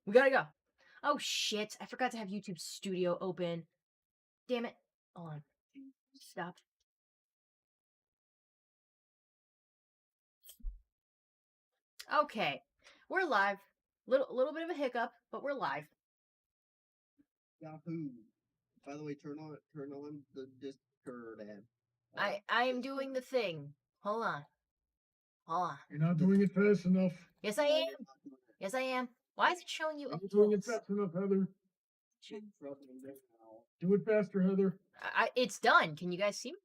We gotta go. Oh shit! I forgot to have YouTube Studio open. Damn it! Hold on. Stop. Okay, we're live. Little bit of a hiccup, but we're live. Yahoo! By the way, turn on the Discord ad. I am doing the thing. Hold on. Hold on. You're not doing it fast enough. Yes, I am. Yes, I am. Why is it showing you? You're not doing it fast enough, Heather. Do it faster, Heather. It's done. Can you guys see me?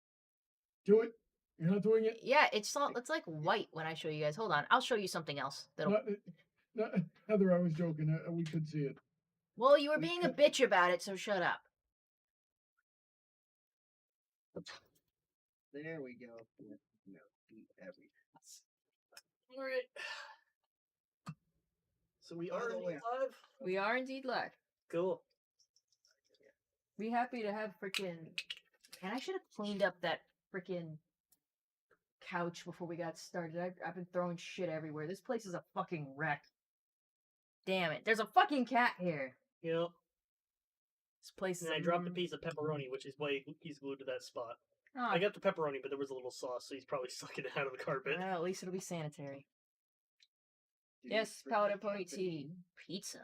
Do it. You're not doing it. Yeah, it's like white when I show you guys. Hold on, I'll show you something else. Heather, I was joking. We could see it. Well, you were being a bitch about it, so shut up. There we go. No, beat everything. All right. So we are live. We are indeed live. Cool. Be happy to have freaking. And I should have cleaned up that freaking couch before we got started. I've been throwing shit everywhere. This place is a fucking wreck. Damn it! There's a fucking cat here. Yep. This place is. And I dropped a piece of pepperoni, which is why he's glued to that spot. Oh, I got the pepperoni, but there was a little sauce, so he's probably sucking it out of the carpet. well, at least it'll be sanitary. Dude, Yes, freaking Paladin Pony Tea. Pizza.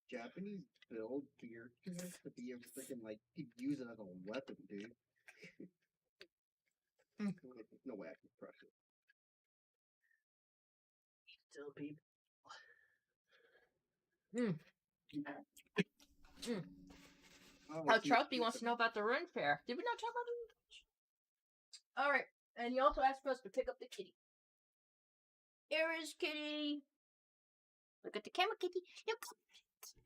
Japanese build beer to be a freaking like he'd use it as a weapon, dude. No way I can crush it. Still, people. Oh, How see, Troutby wants to know about the run fair. Did we not talk about it? Alright, and he also asked for us to pick up the kitty. Here is kitty. Look at the camera, kitty.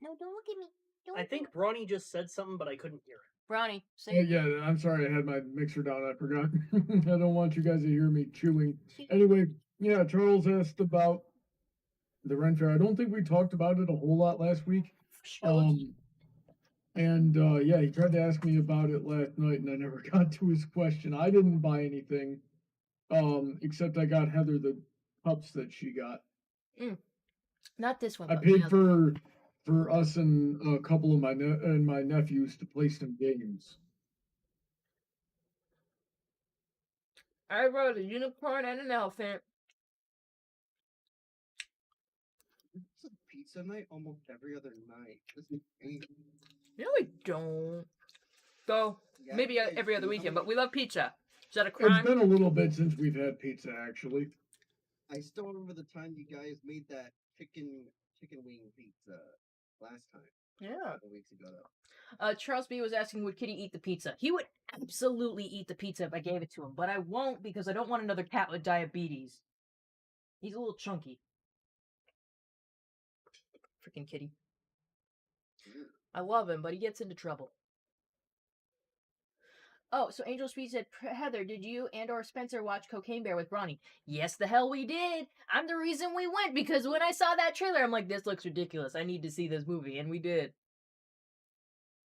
No, don't look at me. I think Bronny just said something, but I couldn't hear it. Bronny, say Oh, yeah, I'm sorry. I had my mixer down. I forgot. I don't want you guys to hear me chewing. Anyway, yeah, Charles asked about the Ren Fair. I don't think we talked about it a whole lot last week. Yeah, he tried to ask me about it last night, and I never got to his question. I didn't buy anything, except I got Heather the cups that she got. Not this one. I but paid the other. for us and a couple of my nephews to play some games. I wrote a unicorn and an elephant. It's a pizza night almost every other night. This is insane. No, we don't. Go. Yeah, Maybe you guys every other do. weekend, but we love pizza. Is that a It's crime? been a little bit since we've had pizza, actually. I still remember the time you guys made that chicken wing pizza last time. Yeah. A couple weeks ago, though. Charles B was asking, would Kitty eat the pizza? He would absolutely eat the pizza if I gave it to him, but I won't because I don't want another cat with diabetes. He's a little chunky. Freaking Kitty. I love him, but he gets into trouble. Oh, so Angel Speed said, Heather, did you and or Spencer watch Cocaine Bear with Bronny? Yes, the hell we did. I'm the reason we went, because when I saw that trailer, I'm like, this looks ridiculous. I need to see this movie, and we did.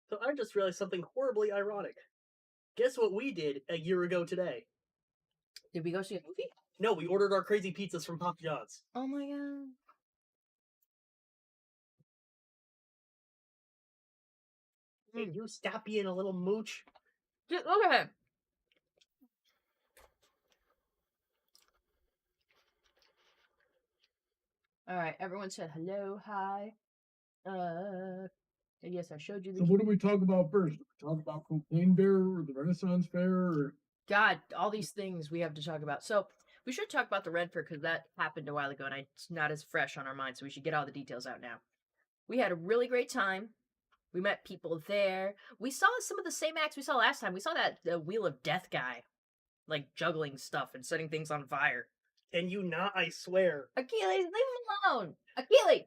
So I just realized something horribly ironic. Guess what we did a year ago today? Did we go see a movie? No, we ordered our crazy pizzas from Papa John's. Oh my god. Hey, you stop being a little mooch. Just look at him. Alright, everyone said hello, hi. Yes, I showed you the... So what do we talk about first? Do we talk about Cocaine Bear or the Renaissance Fair? Or... God, all these things we have to talk about. So, we should talk about the Red Fair because that happened a while ago and it's not as fresh on our minds, so we should get all the details out now. We had a really great time. We met people there. We saw some of the same acts we saw last time. We saw that Wheel of Death guy, like, juggling stuff and setting things on fire. Can you not, I swear. Achilles, leave him alone! Achilles!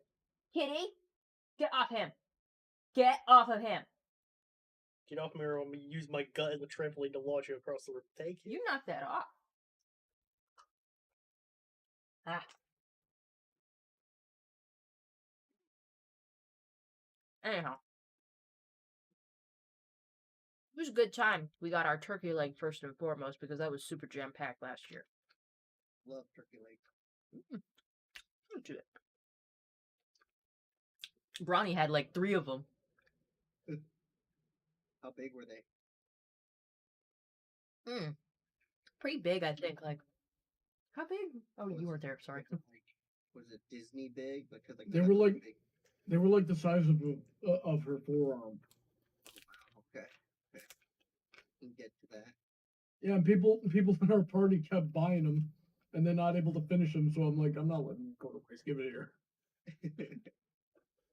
Kitty! Get off him! Get off of him! Get off me or I'm gonna use my gut as a trampoline to launch you across the room. Thank you. You knocked that off. Ah. Anyhow. It was a good time. We got our turkey leg first and foremost because that was super jam-packed last year. Love turkey legs. Do it. Bronny had like 3 of them. How big were they? Pretty big, I think. Like, how big? Oh, Was you it- weren't there. Sorry. Was it Disney big? Because like They were like the size of her forearm. okay. Can get to that. Yeah, and people in our party kept buying them and then not able to finish them. So I'm like, I'm not letting them go to waste. Give it here.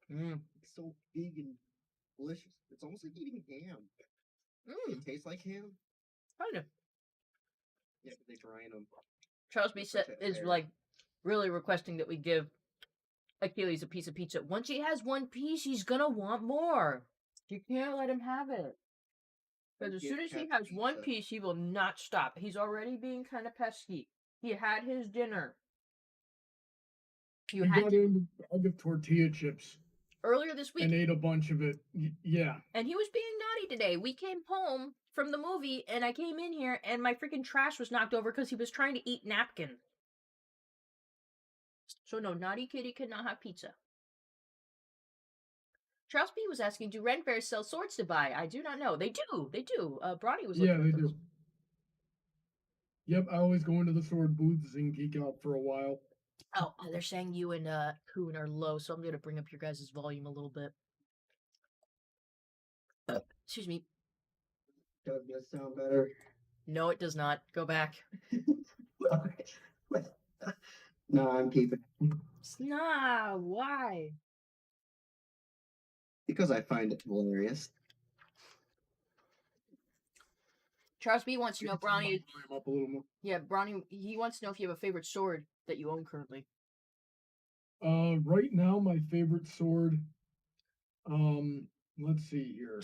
It's so big and delicious. It's almost like eating ham. It tastes like ham. Kind of. Yeah, but they brine them. Charles B. It's such a is fair- like really requesting that we give Achilles a piece of pizza. Once he has one piece, he's gonna want more. You can't let him have it. Because as Give soon as he Cat has one pizza. piece, he will not stop. He's already being kind of pesky. He had his dinner. You He had got to, in a bag of tortilla chips earlier this week, and ate a bunch of it. Yeah. and he was being naughty today. We came home from the movie, and I came in here, and my freaking trash was knocked over because he was trying to eat napkin. So no, naughty kitty cannot have pizza. Charles B was asking, do Ren Fairs sell swords to buy? I do not know. They do. They do. Bronny was looking Yeah, at they those. do. Yep, I always go into the sword booths and geek out for a while. Oh, they're saying you and Koon are low, so I'm gonna bring up your guys' volume a little bit. Excuse me. Does this sound better? No, it does not. Go back. No, I'm keeping it Nah, why? because I find it hilarious. Charles B wants to know, Turn my Bronny. volume up a little more. Yeah, Bronny. He wants to know if you have a favorite sword that you own currently. Right now, my favorite sword. Let's see here.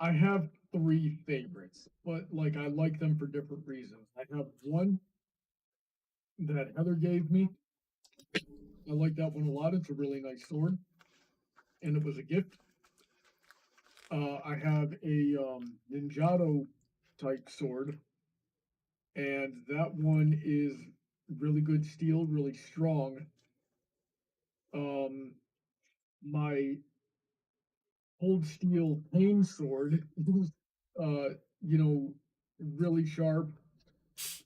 I have 3 favorites, but like I like them for different reasons. I have one that Heather gave me. I like that one a lot. It's a really nice sword, and it was a gift. I have a Ninjato type sword, and that one is really good steel, really strong. My old steel cane sword, you know, really sharp,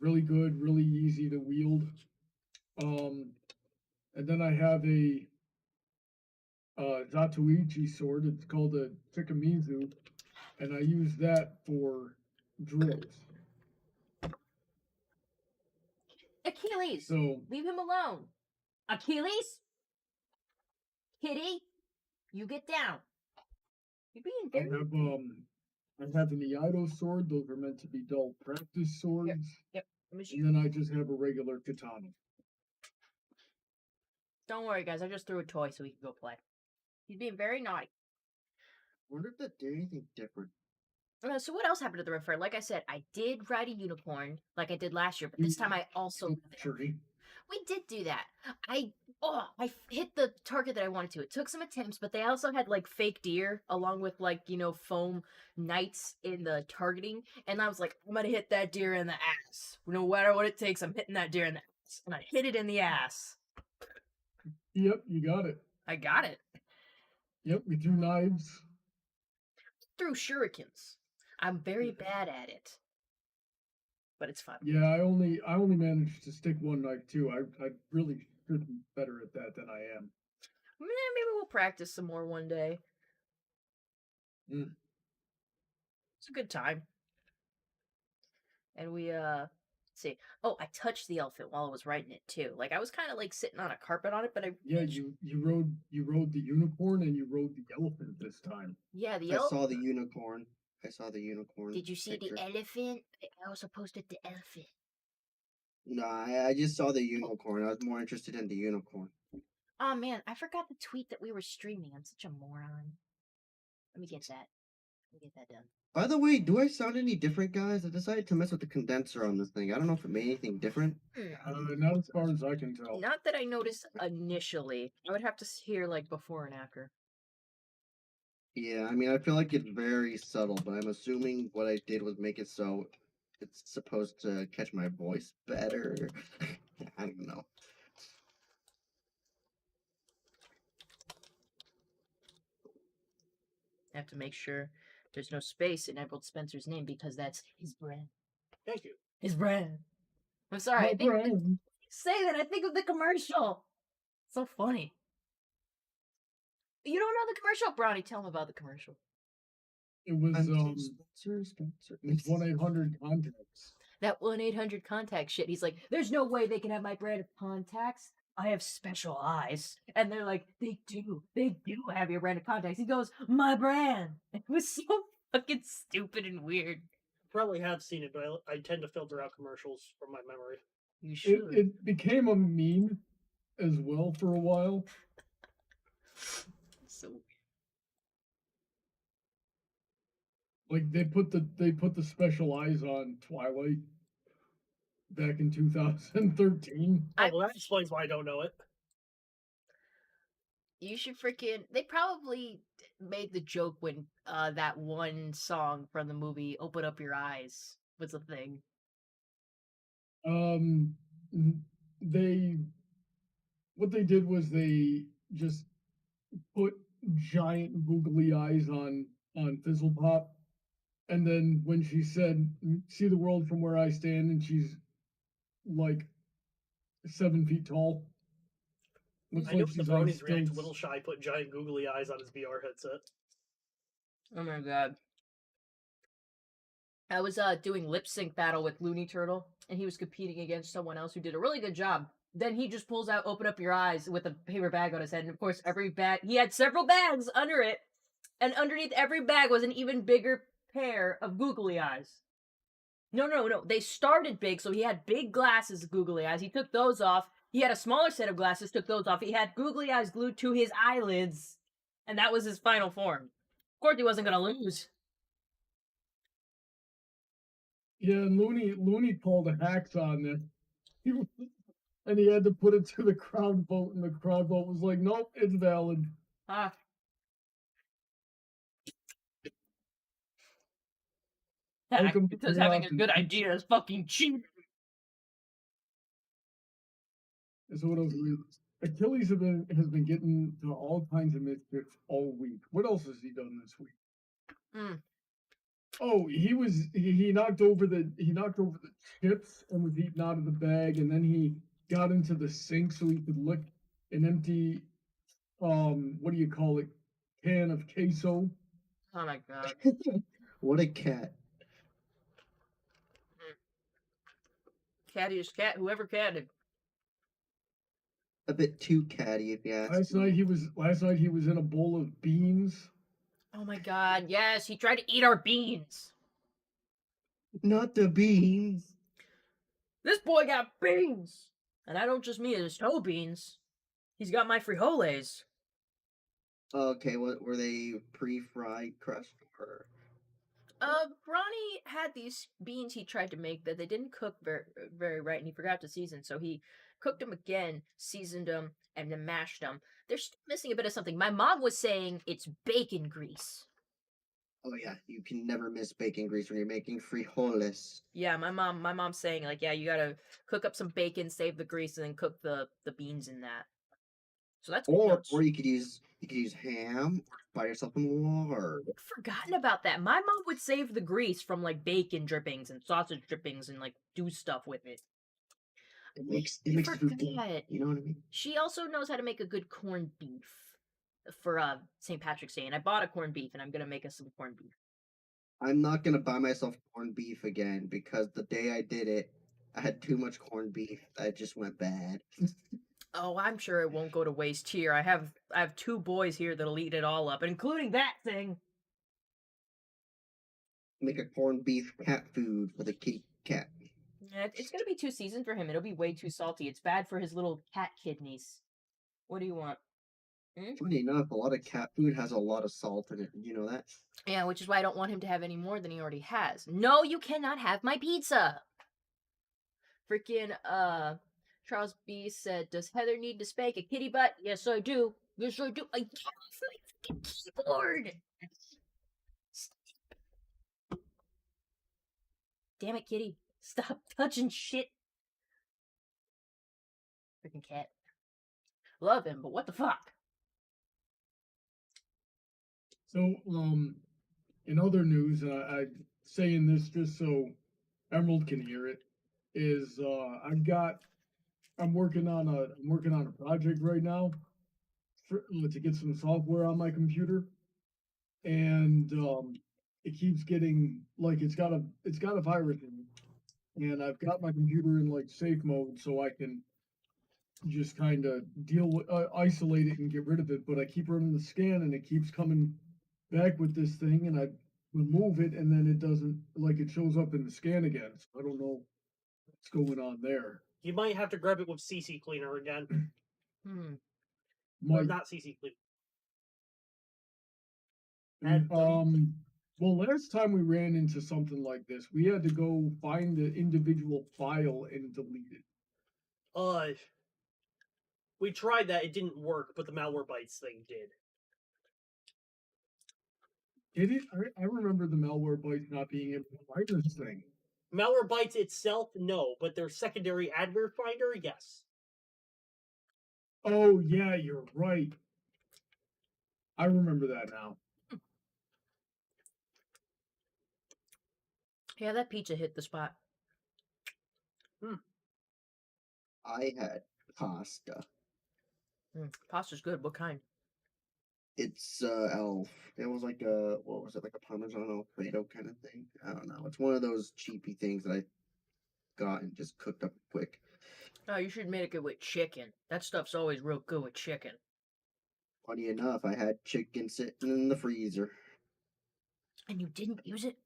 really good, really easy to wield. And then I have a Zatoichi sword. It's called a Chikamizu, and I use that for drills. Achilles, So leave him alone. Achilles, kitty, you get down. You're being I very. have an Iaido sword. Those are meant to be dull practice swords. Yep. And then I just have a regular katana. Don't worry, guys. I just threw a toy so he can go play. He's being very naughty. Wonder if that did anything different. So what else happened at the Red Fair? Like I said, I did ride a unicorn like I did last year, but this time I also Tree. we did do that. I hit the target that I wanted to. It took some attempts, but they also had like fake deer along with like foam knights in the targeting, and I was like, I'm gonna hit that deer in the ass. No matter what it takes, I'm hitting that deer in the ass, and I hit it in the ass. Yep, you got it. I got it. Yep, we threw knives. Through shurikens. I'm very bad at it, but it's fun. Yeah, I only managed to stick one knife too. I really should be better at that than I am. Maybe we'll practice some more one day. Mm. It's a good time. And we let's see. Oh, I touched the elephant while I was riding it too. Like I was kind of like sitting on a carpet on it, but I Yeah, you rode the unicorn and you rode the elephant this time. yeah, the I elephant. saw the unicorn. I saw the unicorn. Did you see picture. the elephant? I also posted the elephant. No, I just saw the unicorn. I was more interested in the unicorn. Oh man, I forgot the tweet that we were streaming. I'm such a moron. Let me get that. Let me get that done. By the way, do I sound any different, guys? I decided to mess with the condenser on this thing. I don't know if it made anything different. Not as far as I can tell. Not that I noticed initially. I would have to hear like before and after. Yeah, I mean, I feel like it's very subtle, but I'm assuming what I did was make it so it's supposed to catch my voice better. I don't know. I have to make sure there's no space in Edward Spencer's name because that's his brand. Thank you. His brand. I'm sorry. My I think brand. say that. I think of the commercial. So funny. You don't know the commercial, Brownie? Tell him about the commercial. It was Spencer. it's 1-800 contacts. That 1-800 contact shit. He's like, there's no way they can have my brand of contacts. I have special eyes. And they're like, they do. They do have your brand of contacts. He goes, my brand. It was so fucking stupid and weird. Probably have seen it, but I tend to filter out commercials from my memory. You should. It became a meme as well for a while. So weird. Like they put the special eyes on Twilight back in 2013. Oh, well, that explains why I don't know it. You should freaking. They probably made the joke when that one song from the movie "Open Up Your Eyes" was a thing. What they did was they just put giant googly eyes on Fizzlepop, and then when she said "See the world from where I stand," and she's like 7 feet tall. Looks I know like the she's on bronies react a stilts. little shy, put giant googly eyes on his VR headset. Oh my god. I was doing lip sync battle with Looney Turtle, and he was competing against someone else who did a really good job. Then he just pulls out "Open Up Your Eyes" with a paper bag on his head, and of course every bag he had several bags under it, and underneath every bag was an even bigger pair of googly eyes. No. They started big, so he had big glasses of googly eyes. He took those off. He had a smaller set of glasses, took those off. He had googly eyes glued to his eyelids, and that was his final form. Of course, he wasn't gonna lose. Yeah, and Looney called a hacksaw on this. And he had to put it to the crowd vote, and the crowd vote was like, nope, it's valid. Ah. Welcome to Because having a chaos good and- idea is fucking cheap. So what else? Achilles has been getting to all kinds of mischief all week. What else has he done this week? Mm. Oh, he knocked over the chips and was eating out of the bag, and then he got into the sink so he could lick an empty what do you call it, can of queso. Oh my god. What a cat. Cattiest cat, whoever catted. A bit too catty, if you ask Last me. night he was in a bowl of beans. Oh my god, yes, he tried to eat our beans. Not the beans. This boy got beans! And I don't just mean his toe beans. He's got my frijoles. Okay, what were they pre-fried, crushed, or? Ronnie had these beans he tried to make that they didn't cook very right, and he forgot to season. So he cooked them again, seasoned them, and then mashed them. They're still missing a bit of something. My mom was saying it's bacon grease. Oh yeah, you can never miss bacon grease when you're making frijoles. Yeah, my mom's saying like, yeah, you gotta cook up some bacon, save the grease, and then cook the beans in that. So that's good notes. Or you could use ham, or buy yourself some lard. I'd forgotten about that. My mom would save the grease from like bacon drippings and sausage drippings and like do stuff with it. It makes I the food good. forgot. You know what I mean? She also knows how to make a good corned beef for St. Patrick's Day, and I bought a corned beef, and I'm gonna make us some corned beef. I'm not gonna buy myself corned beef again because the day I did it, I had too much corned beef. That just went bad. Oh, I'm sure it won't go to waste here. I have 2 boys here that'll eat it all up, including that thing. Make a corned beef cat food for the cat. Yeah, it's gonna be too seasoned for him. It'll be way too salty. It's bad for his little cat kidneys. What do you want? Funny enough, a lot of cat food has a lot of salt in it. Did you know that? Yeah, which is why I don't want him to have any more than he already has. No, you cannot have my pizza. Freaking Charles B said, "Does Heather need to spank a kitty butt?" Yes, I do. Yes, I do. I get off my fucking keyboard. Damn it, kitty! Stop touching shit. Freaking cat. Love him, but what the fuck? So, in other news, and I saying this just so Emerald can hear it, is I'm working on a project right now to get some software on my computer, and it keeps getting like it's got a virus in it, and I've got my computer in like safe mode so I can just kind of isolate it and get rid of it. But I keep running the scan, and it keeps coming back with this thing, and I remove it, and then it doesn't like it shows up in the scan again. So I don't know what's going on there. You might have to grab it with CC Cleaner again. Hmm. Or Might not CC Cleaner. Well, last time we ran into something like this, we had to go find the individual file and delete it. We tried that, it didn't work, but the Malwarebytes thing did. Did it? I remember the Malwarebytes not being able to find this thing. Malwarebytes itself, no, but their secondary adware finder, yes. Oh yeah, you're right. I remember that now. Yeah, that pizza hit the spot. I had pasta. Pasta's good. What kind? It's Elf. It was like a what was it, like a Parmesan Alfredo kind of thing? I don't know. It's one of those cheapy things that I got and just cooked up quick. Oh, you should make it with chicken. That stuff's always real good with chicken. Funny enough, I had chicken sitting in the freezer. And you didn't use it?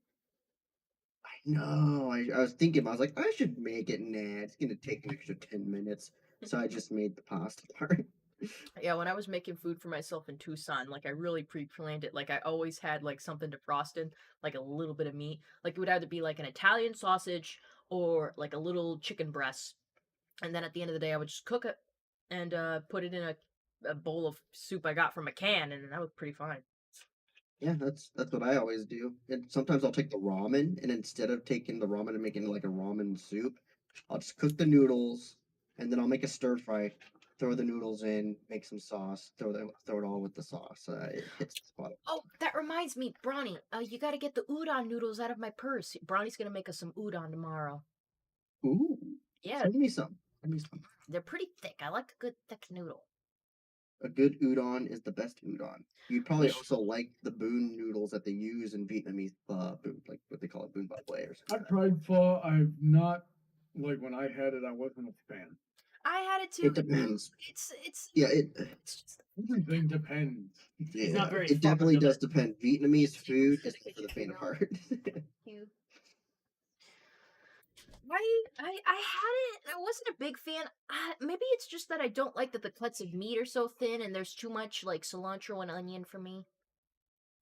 I know. I was thinking, I was like, I should make it. Nah, it's gonna take an extra 10 minutes. So I just made the pasta part. Yeah, when I was making food for myself in Tucson, like I really pre-planned it. Like I always had like something to frost in, like a little bit of meat. Like it would either be like an Italian sausage or like a little chicken breast. And then at the end of the day, I would just cook it and put it in a bowl of soup I got from a can, and that was pretty fine. Yeah, that's what I always do. And sometimes I'll take the ramen, and instead of taking the ramen and making like a ramen soup, I'll just cook the noodles, and then I'll make a stir fry, throw the noodles in, make some sauce, throw it all with the sauce. It hits the spot. Oh, that reminds me, Bronny, you gotta get the udon noodles out of my purse. Bronny's gonna make us some udon tomorrow. Ooh, Yeah, send me some. Send me some. they're pretty thick. I like a good thick noodle. A good udon is the best udon. You'd We probably sh- also like the boon noodles that they use in Vietnamese boon, like what they call it, boon bap or something. I've Like that. tried pho. I've not like when I had it. I wasn't a fan. I had it It too. depends. It's Yeah, it's just Everything depends. He's yeah, not very it fond definitely of does it. depend. Vietnamese food is not for the faint of heart. you. I had it. I wasn't a big fan. Maybe it's just that I don't like that the cuts of meat are so thin and there's too much like cilantro and onion for me.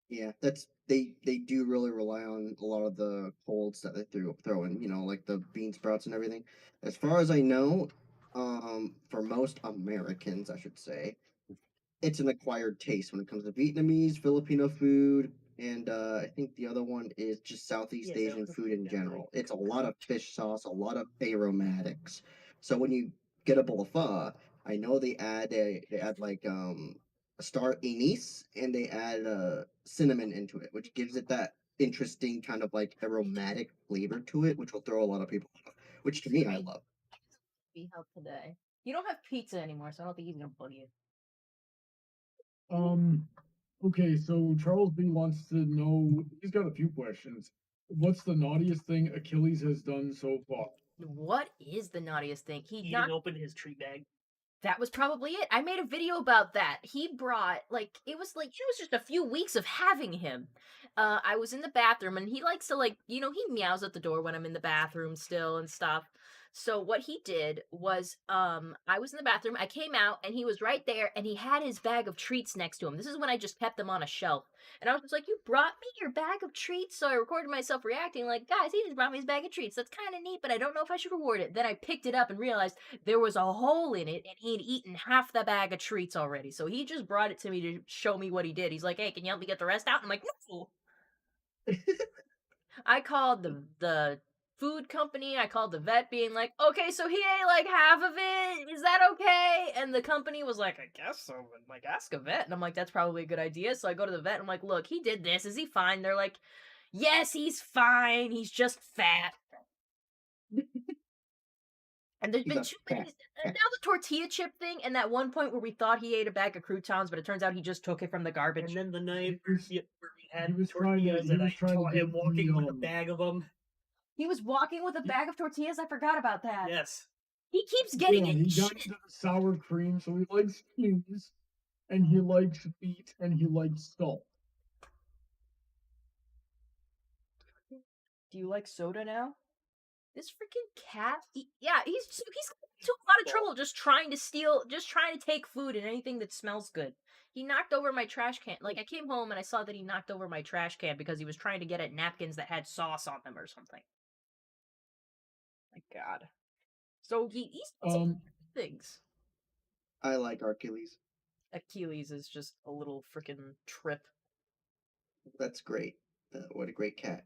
Yeah, that's they do really rely on a lot of the colds that they throw in, like the bean sprouts and everything. As far as I know, for most Americans, I should say, it's an acquired taste when it comes to Vietnamese, Filipino food, and I think the other one is just Southeast Yes, I Asian also food think in that general. way. It's a lot of fish sauce, a lot of aromatics. So when you get a bowl of pho, I know they add like a star anise and they add cinnamon into it, which gives it that interesting kind of like aromatic flavor to it, which will throw a lot of people off. Which to me I love. Be help today. You don't have pizza anymore, so I don't think he's gonna bug you. Okay, so Charles B wants to know. He's got a few questions. What's the naughtiest thing Achilles has done so far? What is the naughtiest thing? He Eating not open his treat bag. That was probably it. I made a video about that. He brought it was just a few weeks of having him. I was in the bathroom and he likes to he meows at the door when I'm in the bathroom still and stuff. So what he did was I was in the bathroom, I came out and he was right there and he had his bag of treats next to him. This is when I just kept them on a shelf. And I was just like, "You brought me your bag of treats?" So I recorded myself reacting like, "Guys, he just brought me his bag of treats. That's kind of neat, but I don't know if I should reward it." Then I picked it up and realized there was a hole in it and he'd eaten half the bag of treats already. So he just brought it to me to show me what he did. He's like, "Hey, can you help me get the rest out?" I'm like, "No." I called the food company. I called the vet being like, okay, so he ate like half of it. Is that okay? And the company was like, I guess so. But, like, ask a vet. And I'm like, that's probably a good idea. So I go to the vet and I'm like, look, he did this. Is he fine? They're like, yes, he's fine. He's just fat. And there's He's been a too fat many. Now the tortilla chip thing, and that one point where we thought he ate a bag of croutons, but it turns out he just took it from the garbage. And then the night He was- where we had was trying to- tortillas he and was I trying to caught him give walking me, with a bag of them. He was walking with a bag of tortillas. I forgot about that. Yes. He keeps getting Yeah, it. he got into the sour cream, so he likes cheese, and he likes meat, and he likes salt. Do you like soda now? This freaking cat. He's into a lot of trouble just trying to take food and anything that smells good. He knocked over my trash can. Like, I came home and I saw that he knocked over my trash can because he was trying to get at napkins that had sauce on them or something. My God. So he's things. I like Achilles. Achilles is just a little freaking trip. That's great. What a great cat.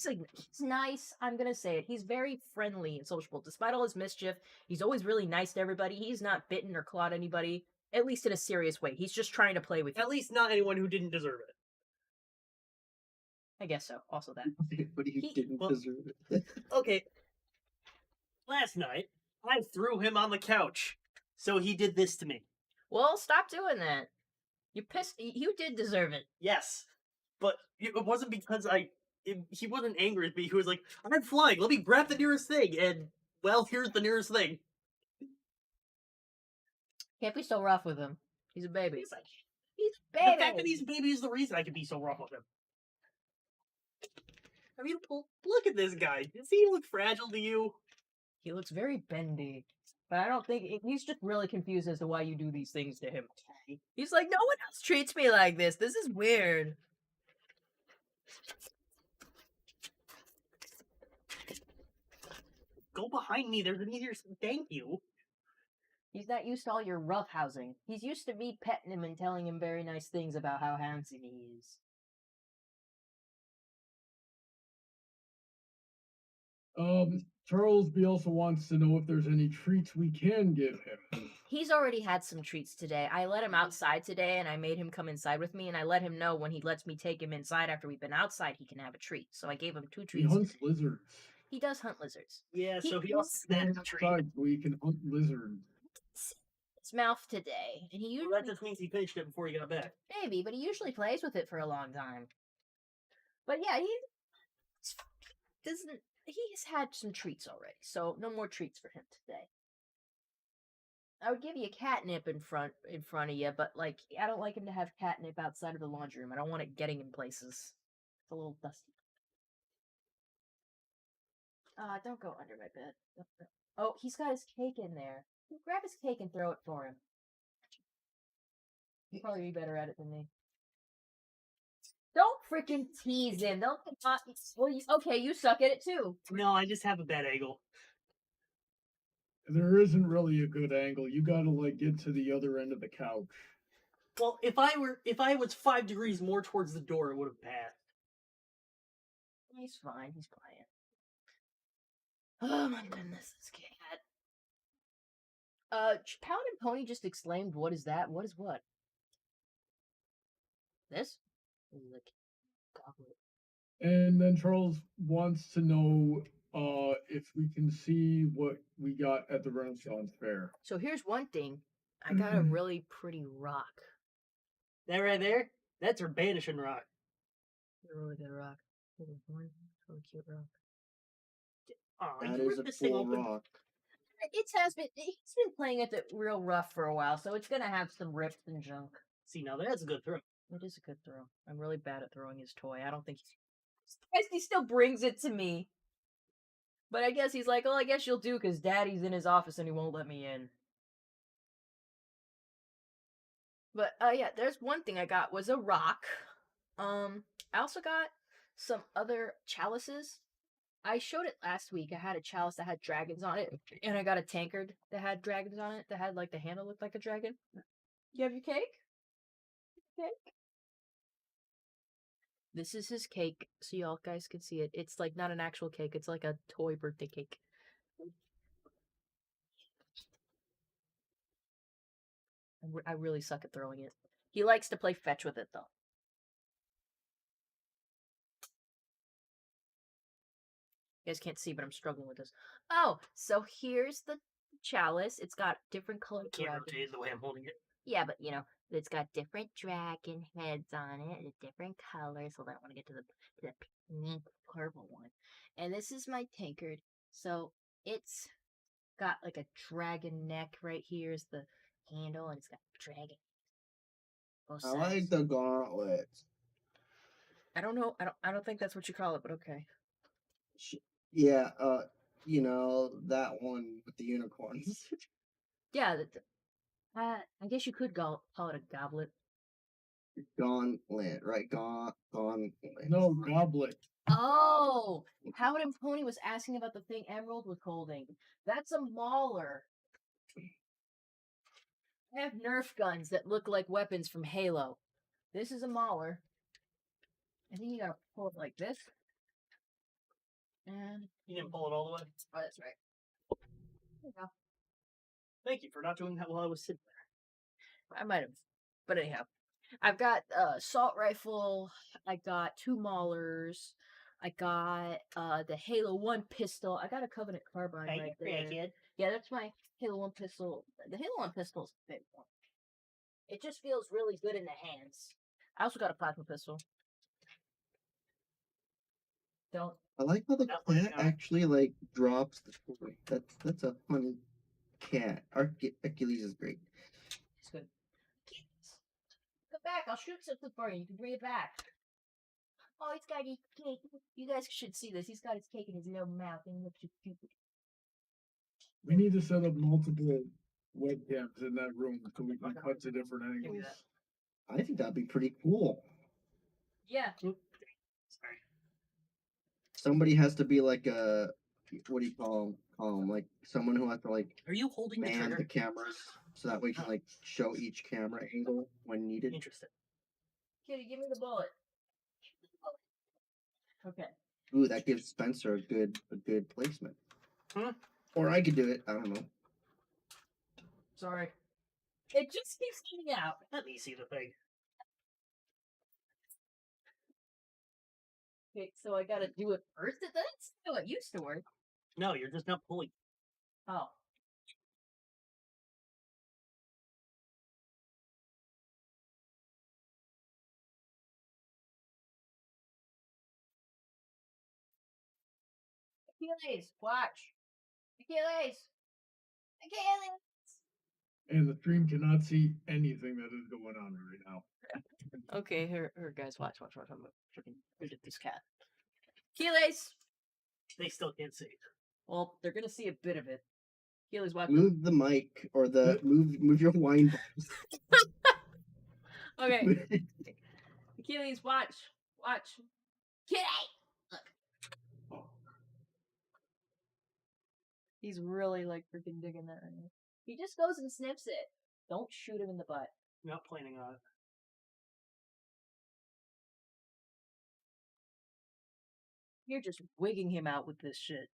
He's nice. I'm gonna say it. He's very friendly and sociable. Despite all his mischief, he's always really nice to everybody. He's not bitten or clawed anybody, at least in a serious way. He's just trying to play with you. At least not anyone who didn't deserve it. I guess so. Also that. But he didn't well- deserve it. Okay. Last night, I threw him on the couch. So he did this to me. Well, stop doing that. You pissed. You did deserve it. Yes. But it wasn't because he wasn't angry at me. He was like, I'm flying. Let me grab the nearest thing. And, well, here's the nearest thing. Can't be so rough with him. He's a baby. He's like, He's a the baby. fact that he's a baby is the reason I can be so rough with him. I mean, look at this guy. Does he look fragile to you? He looks very bendy. But I don't think he's just really confused as to why you do these things to him. He's like, no one else treats me like this. This is weird. Go behind me. There's an easier. Thank you. He's not used to all your roughhousing. He's used to me petting him and telling him very nice things about how handsome he is. Charles B also wants to know if there's any treats we can give him. He's already had some treats today. I let him outside today and I made him come inside with me and I let him know when he lets me take him inside after we've been outside, he can have a treat. So I gave him 2 He treats. hunts lizards. He does hunt lizards. Yeah, so he He- also had a treat. Outside so he can hunt lizards. His mouth today. And he Well, usually that just means he finished it before he got back. maybe, but he usually plays with it for a long time. But yeah, he's had some treats already, so no more treats for him today. I would give you catnip in front of you, but like I don't like him to have catnip outside of the laundry room. I don't want it getting in places. It's a little dusty. Don't go under my bed. Oh, he's got his cake in there. Grab his cake and throw it for him. He'll probably be better at it than me. Don't freaking tease him. Don't. Okay, you suck at it too. No, I just have a bad angle. There isn't really a good angle. You gotta like get to the other end of the couch. Well, if I was 5 degrees more towards the door, it would have passed. He's fine. He's playing. Oh my goodness, this cat. Paladin Pony just exclaimed, "What is that? What is what?" This? This is like goblet. And then Charles wants to know if we can see what we got at the Renaissance Fair. So here's one thing. I got a really pretty rock. That right there, that's her banishing rock. A really good rock. Really cute rock. Aw, That you is a ripped this thing cool open. rock. He's been playing it real rough for a while, so it's gonna have some rips and junk. See, now that's a good throw. It is a good throw. I'm really bad at throwing his toy. I don't think he still brings it to me. But I guess he's like, oh, I guess you'll do because Daddy's in his office and he won't let me in. But yeah, there's one thing I got was a rock. I also got some other chalices. I showed it last week. I had a chalice that had dragons on it, and I got a tankard that had dragons on it that had like the handle looked like a dragon. You have your cake? Cake? This is his cake, so y'all guys can see it. It's like not an actual cake, it's like a toy birthday cake. I really suck at throwing it. He likes to play fetch with it, though. You guys can't see, but I'm struggling with this. Oh, so here's the chalice. It's got different colored Can't dragons. rotate the way I'm holding it. Yeah, but it's got different dragon heads on it, and different colors. Hold on, I want to get to the pink purple one. And this is my tankard. So it's got like a dragon neck right here is the handle, and it's got dragon. Both I sides. like the gauntlets. I don't know. I don't think that's what you call it, but okay. Yeah, that one with the unicorns. Yeah. I guess you could call it a goblet. Gauntlet, right? Gauntlet. No, goblet. Oh, Howard and Pony was asking about the thing Emerald was holding. That's a mauler. I have Nerf guns that look like weapons from Halo. This is a mauler. I think you gotta pull it like this. And You didn't pull it all the way. oh, that's right. There you go. Thank you for not doing that while I was sitting there. I might have, but anyhow, I've got assault rifle. I got 2 maulers. I got the Halo 1 pistol. I got a Covenant carbine right there. Kid. Yeah, that's my Halo 1 pistol. The Halo 1 pistol is a big one. It just feels really good in the hands. I also got a plasma pistol. Don't. I like how the Not cat playing out. actually like drops the toy. That's a funny cat. Hercules is great. It's good. Come back. I'll shoot something for you. You can bring it back. Oh, he's got his cake. You guys should see this. He's got his cake in his little mouth and he looks so cute. We need to set up multiple webcams in that room so we can cut to different Give me angles. that. I think that'd be pretty cool. Yeah. Sorry. Somebody has to be like a what do you call them? Like someone who has to like Are you holding the man trigger? the cameras so that way you can like show each camera angle when needed. Interesting. Kitty, give me the bullet. Okay. Ooh, that gives Spencer a good placement. Huh? Or I could do it. I don't know. Sorry. It just keeps coming out. Let me see the thing. Okay, so I gotta do it first? That's how it used to work. No, you're just not pulling. Oh. Achilles, watch. Achilles. Achilles. And the stream cannot see anything that is going on right now. Okay, here, guys, watch. I'm gonna freaking shoot at this cat. Achilles. They still can't see. Well, they're gonna see a bit of it. Achilles, watch. Move the mic or the move your wine bottles. Okay, Achilles, watch. Kitty. Look. He's really like freaking digging that right now. He just goes and sniffs it. Don't shoot him in the butt. Not planning on it. You're just wigging him out with this shit.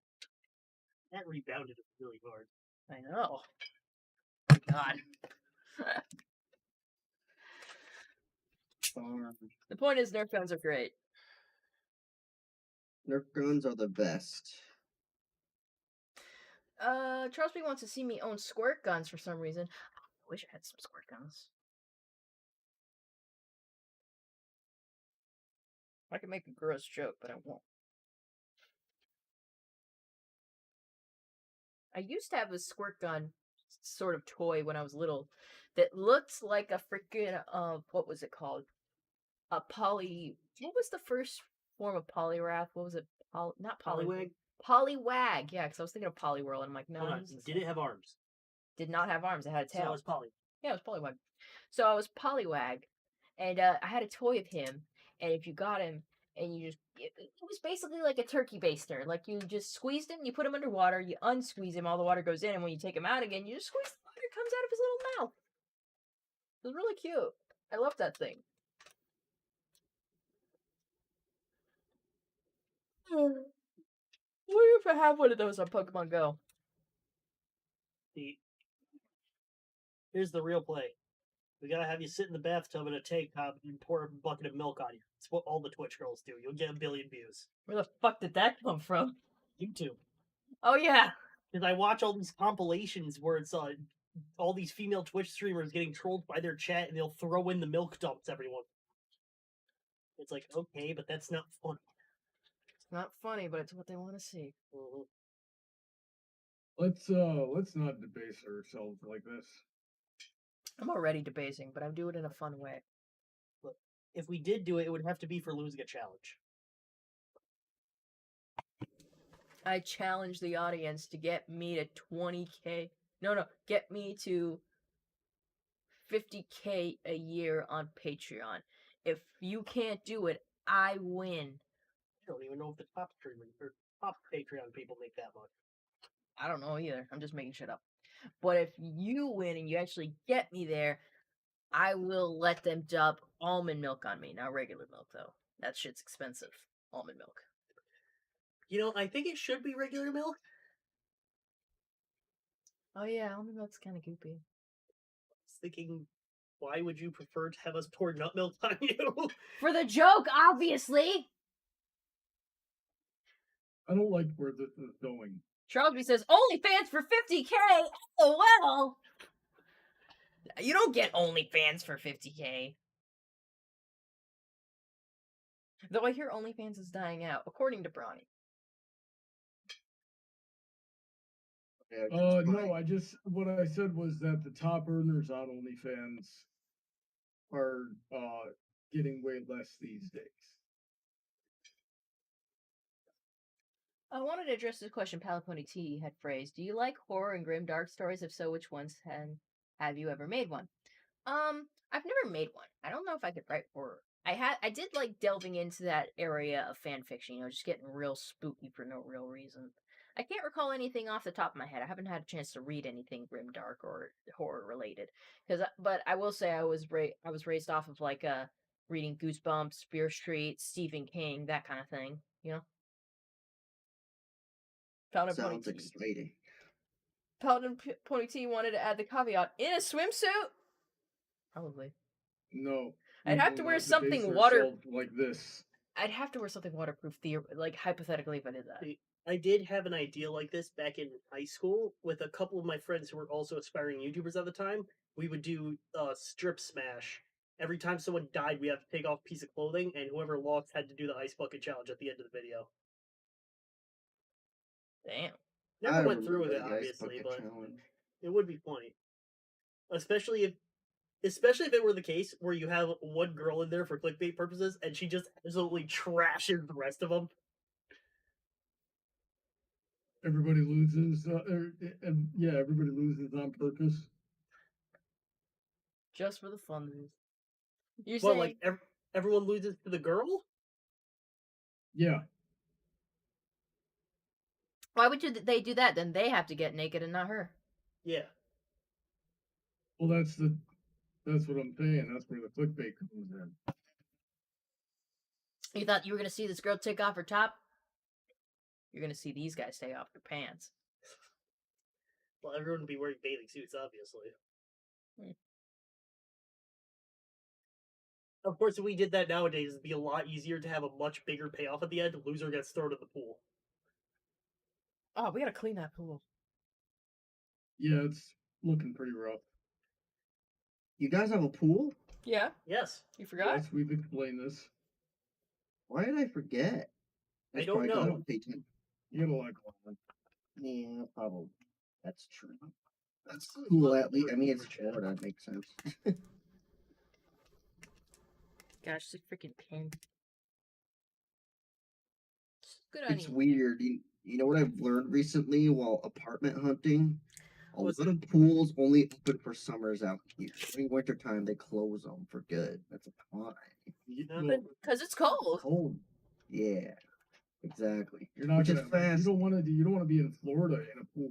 That rebounded really hard. I know. God. The point is, Nerf guns are great. Nerf guns are the best. Charles B wants to see me own squirt guns for some reason. I wish I had some squirt guns. I could make a gross joke, but I won't. I used to have a squirt gun sort of toy when I was little that looked like a freaking what was it called? A poly. What was the first form of polywrath? What was it? Not Polywag? Polywag. Yeah, because I was thinking of Poliwhirl, and I'm like, no. Hold on. this is Did it have arms? Did not have arms. It had a So tail. it was poly. Yeah, it was Polywag. So I was Polywag, and I had a toy of him, and if you got him, and you just, it was basically like a turkey baster. Like, you just squeezed him, you put him underwater, you unsqueeze him, all the water goes in, and when you take him out again, you just squeeze the water, it comes out of his little mouth. It was really cute. I loved that thing. What if I have one of those on Pokemon Go? See, here's the real play. We gotta have you sit in the bathtub in a tank top and pour a bucket of milk on you. It's what all the Twitch girls do. You'll get 1 billion views. Where the fuck did that come from? YouTube. Oh yeah. Because I watch all these compilations where it's all these female Twitch streamers getting trolled by their chat, and they'll throw in the milk dumps everyone. It's like, okay, but that's not funny. It's not funny, but it's what they want to see. Mhm. Let's not debase ourselves like this. I'm already debasing, but I do it in a fun way. If we did do it, it would have to be for losing a challenge. I challenge the audience to get me to 20K. No, get me to 50K a year on Patreon. If you can't do it, I win. I don't even know if the top streamers or top Patreon people make that much. I don't know either. I'm just making shit up. But if you win and you actually get me there, I will let them dub almond milk on me. Not regular milk, though. That shit's expensive. Almond milk. You know, I think it should be regular milk. Oh yeah, almond milk's kind of goopy. I was thinking, why would you prefer to have us pour nut milk on you? For the joke, obviously! I don't like where this is going. Charlesby says, OnlyFans for 50K! LOL! You don't get OnlyFans for 50K. Though I hear OnlyFans is dying out, according to Bronny. Yeah, No, what I said was that the top earners on OnlyFans are getting way less these days. I wanted to address this question Palapony T had phrased. Do you like horror and grim dark stories? If so, which ones have you ever made one? I've never made one. I don't know if I could write horror. I did like delving into that area of fan fiction, just getting real spooky for no real reason. I can't recall anything off the top of my head. I haven't had a chance to read anything grim dark or horror related. But I will say I was raised off of like reading Goosebumps, Fear Street, Stephen King, that kind of thing. sounds exciting. Paladin Pony T wanted to add the caveat in a swimsuit. Probably. No. I'd have to wear something like this. I'd have to wear something waterproof, like hypothetically, if I did that. I did have an idea like this back in high school with a couple of my friends who were also aspiring YouTubers at the time. We would do strip smash. Every time someone died, we have to take off a piece of clothing, and whoever lost had to do the ice bucket challenge at the end of the video. Damn. Never went through with it, obviously, but it would be funny. Especially if it were the case where you have one girl in there for clickbait purposes, and she just absolutely trashes the rest of them. Everybody loses, everybody loses on purpose. Just for the fun. You're Well, saying like everyone loses to the girl? Yeah. Why would they do that? Then they have to get naked and not her. Yeah. Well, that's what I'm saying. That's where the clickbait comes in. You thought you were gonna see this girl take off her top? You're gonna see these guys take off their pants. Well, everyone would be wearing bathing suits, obviously. Of course, if we did that nowadays, it'd be a lot easier to have a much bigger payoff at the end. Loser gets thrown in the pool. Oh, we gotta clean that pool. Yeah, it's looking pretty rough. You guys have a pool? Yeah. Yes. You forgot? Yes, we've explained this. Why did I forget? I don't know. I don't pay attention. You got a lot going on. Yeah, probably. That's true. That's cool. At least, I mean, it's Florida. It makes sense. Gosh, it's a freaking pin. Good on It's you. weird. You know what I've learned recently while apartment hunting? A What's lot of pools only open for summers out here. During wintertime, they close them for good. That's a why. Well, Because it's cold. Cold. Yeah, exactly. you're not Which is gonna. fast You don't want to be in Florida in a pool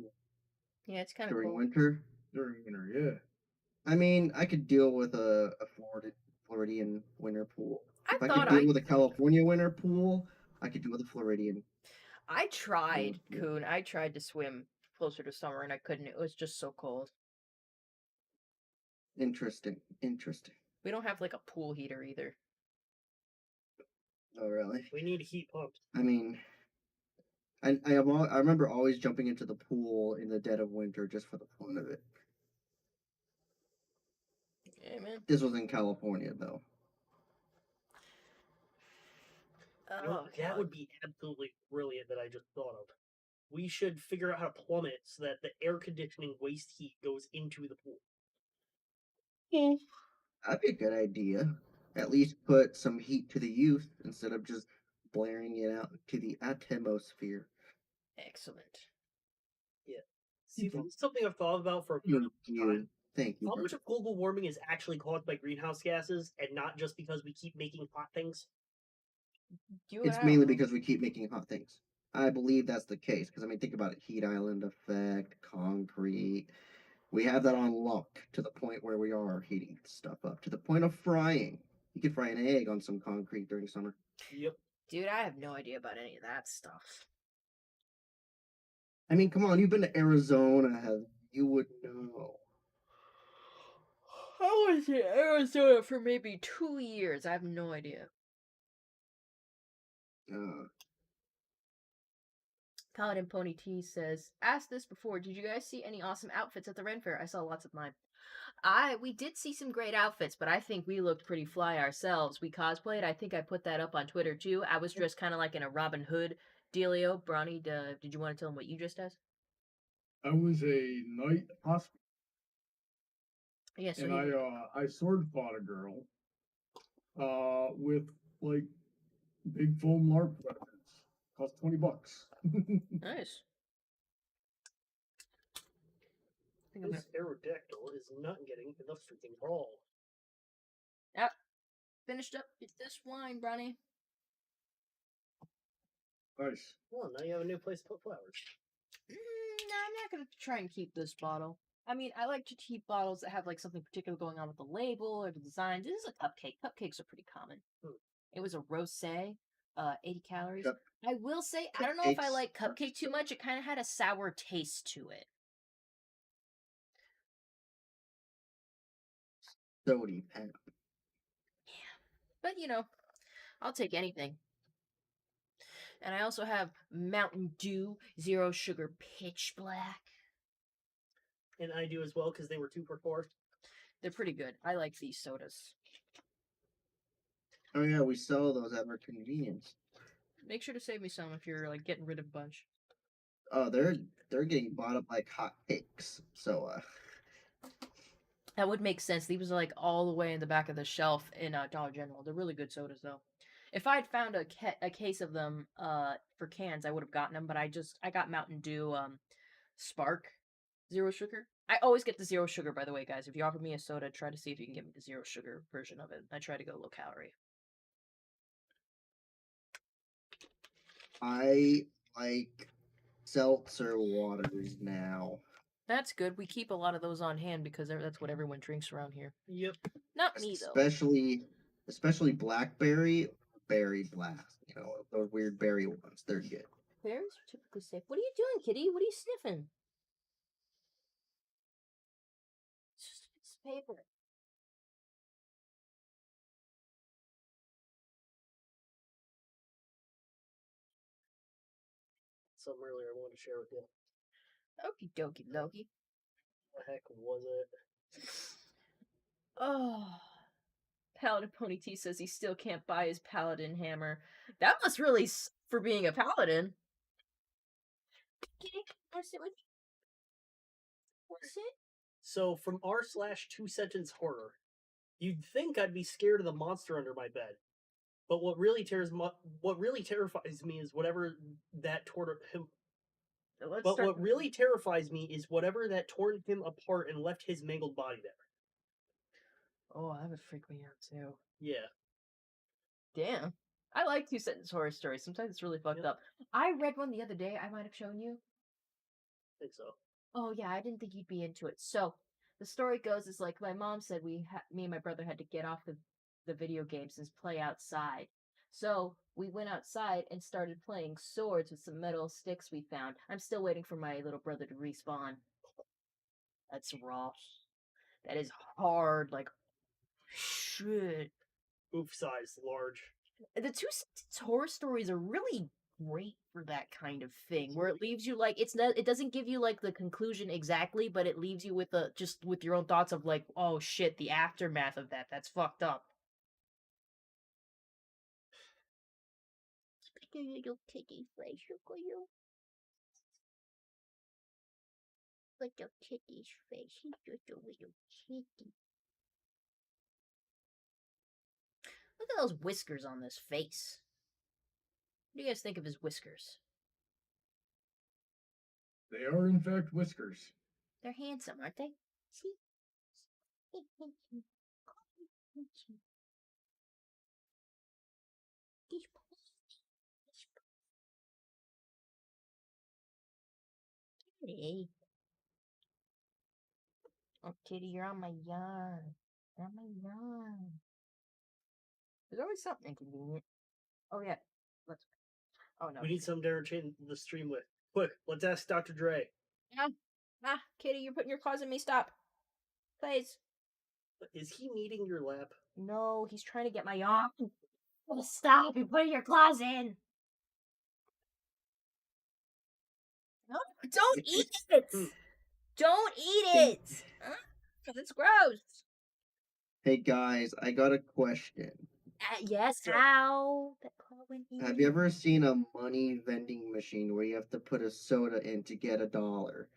Yeah, it's kind of during cold. winter. during winter. Yeah. I mean, I could deal with a Floridian winter pool. I If I thought could I deal with a California winter pool, I could do with a Floridian. I tried, yeah. Coon. I tried to swim closer to summer and I couldn't. It was just so cold. Interesting. Interesting. We don't have like a pool heater either. Oh, really? We need heat pumps. I mean, I remember always jumping into the pool in the dead of winter just for the fun of it. Yeah, man. This was in California, though. You know, Oh, that God. would be absolutely brilliant that I just thought of. We should figure out how to plumb it so that the air conditioning waste heat goes into the pool. That'd be a good idea. At least put some heat to the youth instead of just blaring it out to the atmosphere. Excellent. Yeah. See, this is something I've thought about for a Thank very long you. time. Thank you. How Bert. much of global warming is actually caused by greenhouse gases and not just because we keep making hot things? It's mainly because we keep making hot things. I believe that's the case. Because, I mean, think about it. Heat island effect, concrete. We have that on lock to the point where we are heating stuff up. To the point of frying. You could fry an egg on some concrete during summer. Yep. Dude, I have no idea about any of that stuff. I mean, come on. You've been to Arizona. You would know. I was in Arizona for maybe 2 years. I have no idea. Paladin Pony T says, asked this before. Did you guys see any awesome outfits at the Ren Fair? I saw lots of mine. We did see some great outfits, but I think we looked pretty fly ourselves. We cosplayed. I think I put that up on Twitter too. I was dressed kind of like in a Robin Hood dealio. Bronny, did you want to tell them what you dressed as? I was a knight hospital, Yeah, so and he did. I sword fought a girl with like big foam LARP weapons. Cost $20. Nice. I think I'm This aerodactyl is not getting the freaking ball. Yep. Finished up with this wine, Bronny. Nice. Well, now you have a new place to put flowers. No, I'm not gonna try and keep this bottle. I mean, I like to keep bottles that have like something particular going on with the label or the design. This is a cupcake. Cupcakes are pretty common. It was a rosé, 80 calories. Cup- I will say, I don't know if I Cupcakes like are cupcake too much. It kind of had a sour taste to it. Sody pen. But, you know, I'll take anything. And I also have Mountain Dew Zero Sugar Pitch Black. And I do as well because they were 2 for $4. They're pretty good. I like these sodas. Oh yeah, we sell those at our convenience. Make sure to save me some if you're like getting rid of a bunch. Oh, they're getting bought up like hotcakes. So That would make sense. These are like all the way in the back of the shelf in Dollar General. They're really good sodas, though. If I had found a case of them for cans, I would have gotten them. But I got Mountain Dew Spark Zero Sugar. I always get the zero sugar, by the way, guys. If you offer me a soda, try to see if you can get me the zero sugar version of it. I try to go low calorie. I like seltzer waters now. That's good. We keep a lot of those on hand because that's what everyone drinks around here. Yep. Not me though. Especially blackberry, berry blast. You know, those weird berry ones. They're good. Berries are typically safe. What are you doing, kitty? What are you sniffing? It's just a piece of paper. Something earlier I wanted to share with you. Okie dokie Loki. What the heck was it? Oh. Paladin Pony T says he still can't buy his paladin hammer. That must really for being a paladin. Kitty, wanna sit with me? Wanna sit? So from r/2 sentence horror, you'd think I'd be scared of the monster under my bed, but what really terrifies me is whatever that what really terrifies me is whatever that torn him apart and left his mangled body there. Oh, that would freak me out too. Yeah. Damn. I like 2 sentence horror stories. Sometimes it's really fucked up. I read one the other day. I might have shown you. I think so. Oh yeah, I didn't think you'd be into it. So the story goes is like my mom said me and my brother had to get off the video games and play outside. So we went outside and started playing swords with some metal sticks we found. I'm still waiting for my little brother to respawn. That's rough. That is hard, like shit. Oof size, large. The two horror stories are really great for that kind of thing, where it leaves you like it doesn't give you like the conclusion exactly, but it leaves you with a just with your own thoughts of like, oh shit, the aftermath of that. That's fucked up. Your little kitty face, look at you. Look at kitty's face. He's just a little kitty. Look at those whiskers on this face. What do you guys think of his whiskers? They are, in fact, whiskers. They're handsome, aren't they? See? Kitty. Oh, Kitty, you're on my yarn. You're on my yarn. There's always something inconvenient. Oh, yeah. Let's. Oh, no. We need some to entertain the stream with. Quick, let's ask Dr. Dre. Kitty, you're putting your claws in me. Stop. Please. Is he kneading your lap? No, he's trying to get my yarn. Oh, stop. You're putting your claws in. No, don't eat it. Don't eat it. It's gross. Hey guys, I got a question. Yes, Yeah. how? That claw went in. Have you ever seen a money vending machine where you have to put a soda in to get $1?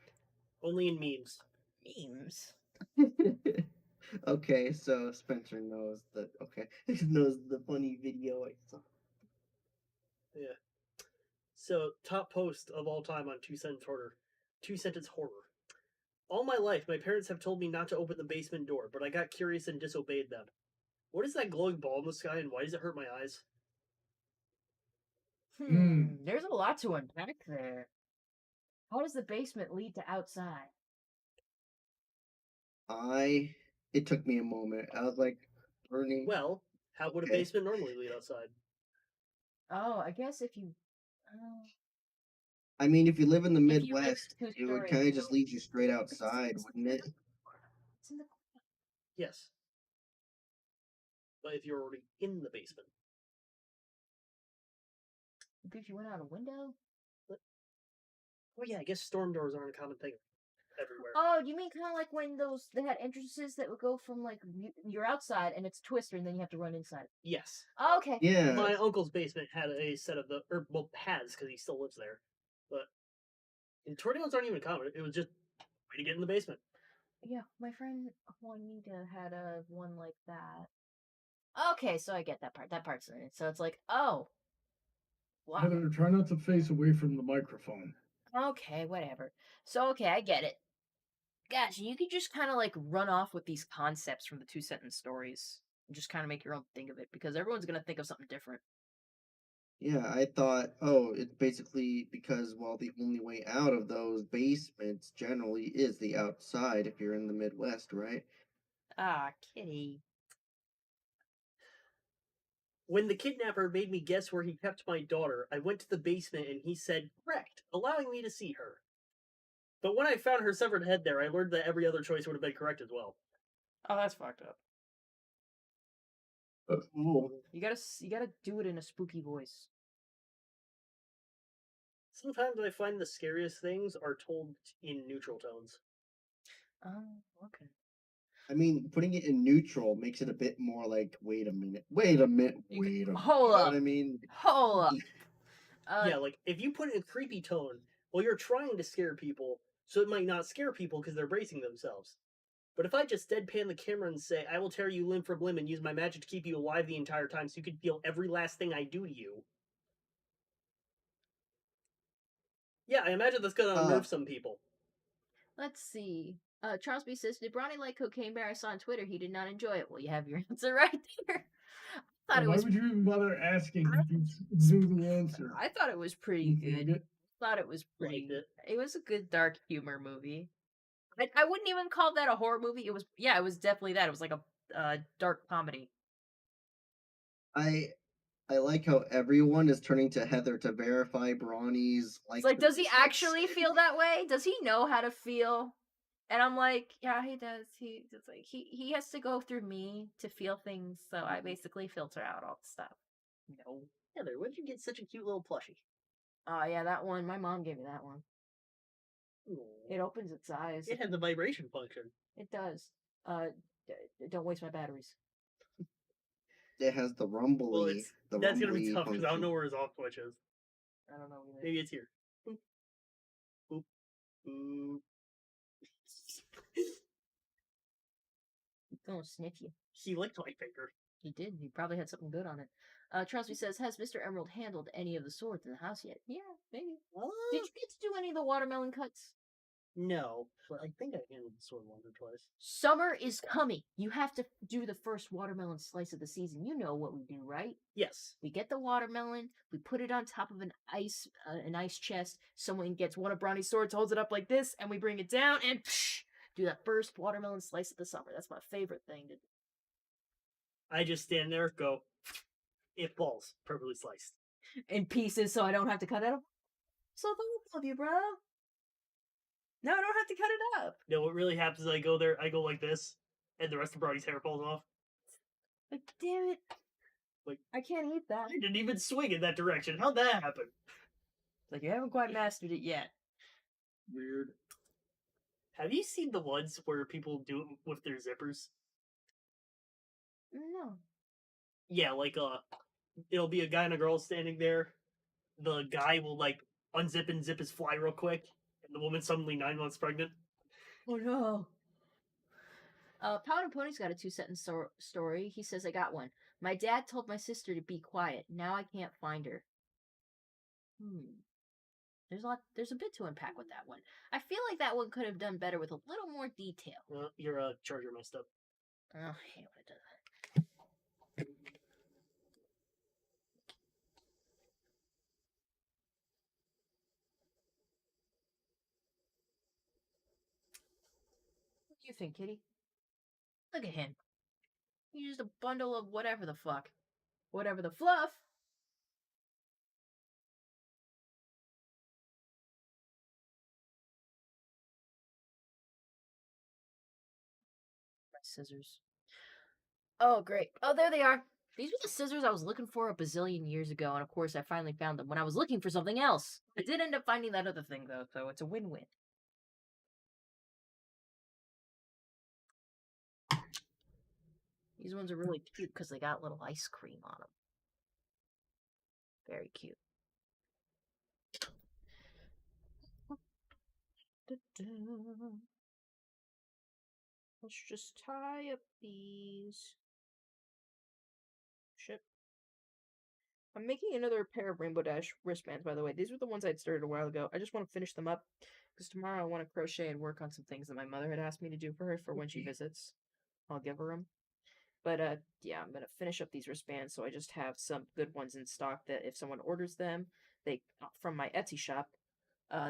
Only in memes. Memes. Okay, so Spencer knows that. Okay, knows the funny video I saw. Yeah. So, top post of all time on 2 Sentence Horror. 2 Sentence Horror. All my life, my parents have told me not to open the basement door, but I got curious and disobeyed them. What is that glowing ball in the sky, and why does it hurt my eyes? There's a lot to unpack there. How does the basement lead to outside? It took me a moment. I was like, burning. Well, how would a Okay. basement normally lead outside? Oh, I guess if you. I mean, if you live in the If you live Midwest, it would two-story, kind of just lead you straight outside, wouldn't it? It's in the. Yes. But if you're already in the basement. If you went out a window? Well, yeah, I guess storm doors aren't a common thing everywhere. Oh, you mean kind of like when they had entrances that would go from like you're outside and it's a twister and then you have to run inside. Yes. Oh, okay. Yeah. My uncle's basement had a set of has because he still lives there. But tornadoes aren't even common. It was just way to get in the basement. Yeah, my friend Juanita had a one like that. Okay, so I get that part. That part's in it. So it's like, oh. Wow. Heather, try not to face away from the microphone. Okay, whatever. So, okay, I get it. Gosh, you could just kind of like run off with these concepts from the 2 sentence stories and just kind of make your own thing of it because everyone's going to think of something different. Yeah, I thought, oh, it's basically because, well, the only way out of those basements generally is the outside if you're in the Midwest, right? Ah, kitty. When the kidnapper made me guess where he kept my daughter, I went to the basement and he said, correct, allowing me to see her. But when I found her severed head there, I learned that every other choice would have been correct as well. Oh, that's fucked up. Cool. You gotta do it in a spooky voice. Sometimes I find the scariest things are told in neutral tones. Oh, okay. I mean, putting it in neutral makes it a bit more like, wait a minute, wait a minute, You wait a minute. hold You know up. what I mean? Hold up. Yeah, like if you put it in a creepy tone, well, you're trying to scare people, so it might not scare people because they're bracing themselves. But if I just deadpan the camera and say, I will tear you limb from limb and use my magic to keep you alive the entire time so you can feel every last thing I do to you. Yeah, I imagine that's gonna unnerve some people. Let's see. Charles B says, did Bronny like Cocaine Bear? I saw on Twitter he did not enjoy it. Well, you have your answer right there. I thought it Why was. would you even bother asking if you knew the answer? I thought it was pretty You good. idiot. Thought it was pretty. Liked it. It was a good dark humor movie. I wouldn't even call that a horror movie. It was it was definitely that. It was like a dark comedy. I I like how everyone is turning to Heather to verify Bronny's It's like, does he actually feel that way? Does he know how to feel? And I'm like, yeah, he does. It's like he has to go through me to feel things, so I basically filter out all the stuff. No. Heather, where'd you get such a cute little plushie? Oh yeah, that one. My mom gave me that one. Aw. It opens its eyes. It had the vibration function. It does. Don't waste my batteries. It has the rumbly. Well, it's the that's gonna be rumbly tough because I don't function. know where his off switch is. I don't know either. Maybe it's here. Boop. Boop. Boop. It's gonna sniff you. He licked my finger. He did. He probably had something good on it. Charles says, has Mr. Emerald handled any of the swords in the house yet? Yeah, maybe. Did you get to do any of the watermelon cuts? No, but I think I handled the sword once or twice. Summer is coming. You have to do the first watermelon slice of the season. You know what we do, right? Yes. We get the watermelon, we put it on top of an ice chest. Someone gets one of Brownie's swords, holds it up like this, and we bring it down and do that first watermelon slice of the summer. That's my favorite thing to do. I just stand there, go, it falls, perfectly sliced. In pieces, so I don't have to cut it up. So thoughtful of you, bro. No, I don't have to cut it up. No, what really happens is I go there, I go like this, and the rest of Brownie's hair falls off. Like, damn it. Like, I can't eat that. I didn't even swing in that direction. How'd that happen? Like, you haven't quite mastered it yet. Weird. Have you seen the ones where people do it with their zippers? No. Yeah, like it'll be a guy and a girl standing there. The guy will like unzip and zip his fly real quick, and the woman's suddenly 9 months pregnant. Oh no. Powder Pony's got a 2-sentence story. He says, I got one. My dad told my sister to be quiet. Now I can't find her. There's a bit to unpack with that one. I feel like that one could have done better with a little more detail. Your charger messed up. Oh, I hate when it does that. What do you think, Kitty? Look at him. He's just a bundle of whatever the fuck. Whatever the fluff. My scissors. Oh, great. Oh, there they are. These were the scissors I was looking for a bazillion years ago, and of course I finally found them when I was looking for something else. I did end up finding that other thing, though, so it's a win-win. These ones are really cute because they got little ice cream on them. Very cute. Let's just tie up these. Shit. I'm making another pair of Rainbow Dash wristbands, by the way. These were the ones I'd started a while ago. I just want to finish them up because tomorrow I want to crochet and work on some things that my mother had asked me to do for her for when she visits. I'll give her them. But yeah, I'm gonna finish up these wristbands, so I just have some good ones in stock that if someone orders them, they from my Etsy shop,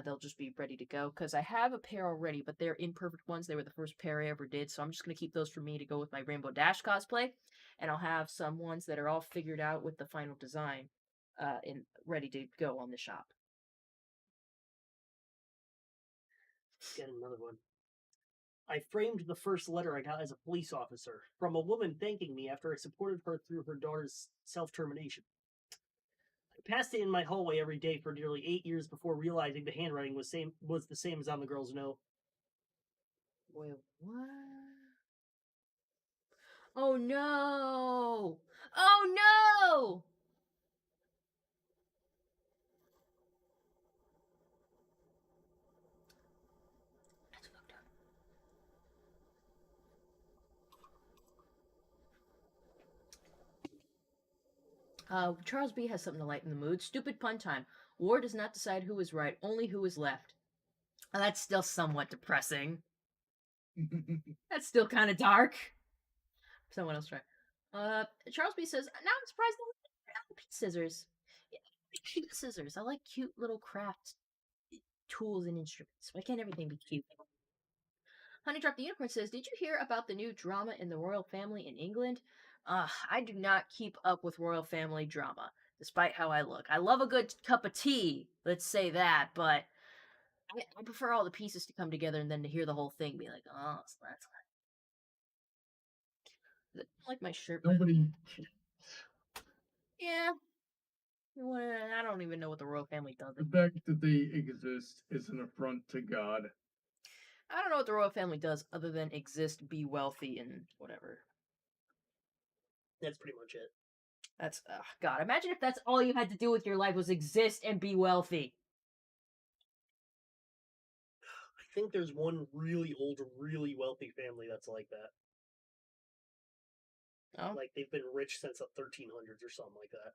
they'll just be ready to go. Because I have a pair already, but they're imperfect ones. They were the first pair I ever did, so I'm just gonna keep those for me to go with my Rainbow Dash cosplay, and I'll have some ones that are all figured out with the final design, and ready to go on the shop. Get another one. I framed the first letter I got as a police officer from a woman thanking me after I supported her through her daughter's self-termination. I passed it in my hallway every day for nearly 8 years before realizing the handwriting was the same as on the girl's note. Wait, what? Oh no! Oh no! That's fucked up. Charles B has something to lighten the mood. Stupid pun time. War does not decide who is right, only who is left. Well, that's still somewhat depressing. That's still kind of dark. Someone else try. Charles B says, now I'm surprised I like scissors. Yeah, cute scissors. I like cute little craft tools and instruments. Why can't everything be cute? Honeydrop the Unicorn says, did you hear about the new drama in the royal family in England? I do not keep up with royal family drama, despite how I look. I love a good cup of tea, let's say that, but I prefer all the pieces to come together and then to hear the whole thing be like, oh, so that's like my shirt. Nobody. Yeah. Well, I don't even know what the royal family does. The fact that they exist is an affront to God. I don't know what the royal family does other than exist, be wealthy, and whatever. That's pretty much it. That's God. Imagine if that's all you had to do with your life was exist and be wealthy. I think there's one really old, really wealthy family that's like that. Oh, Like they've been rich since the 1300s or something like that.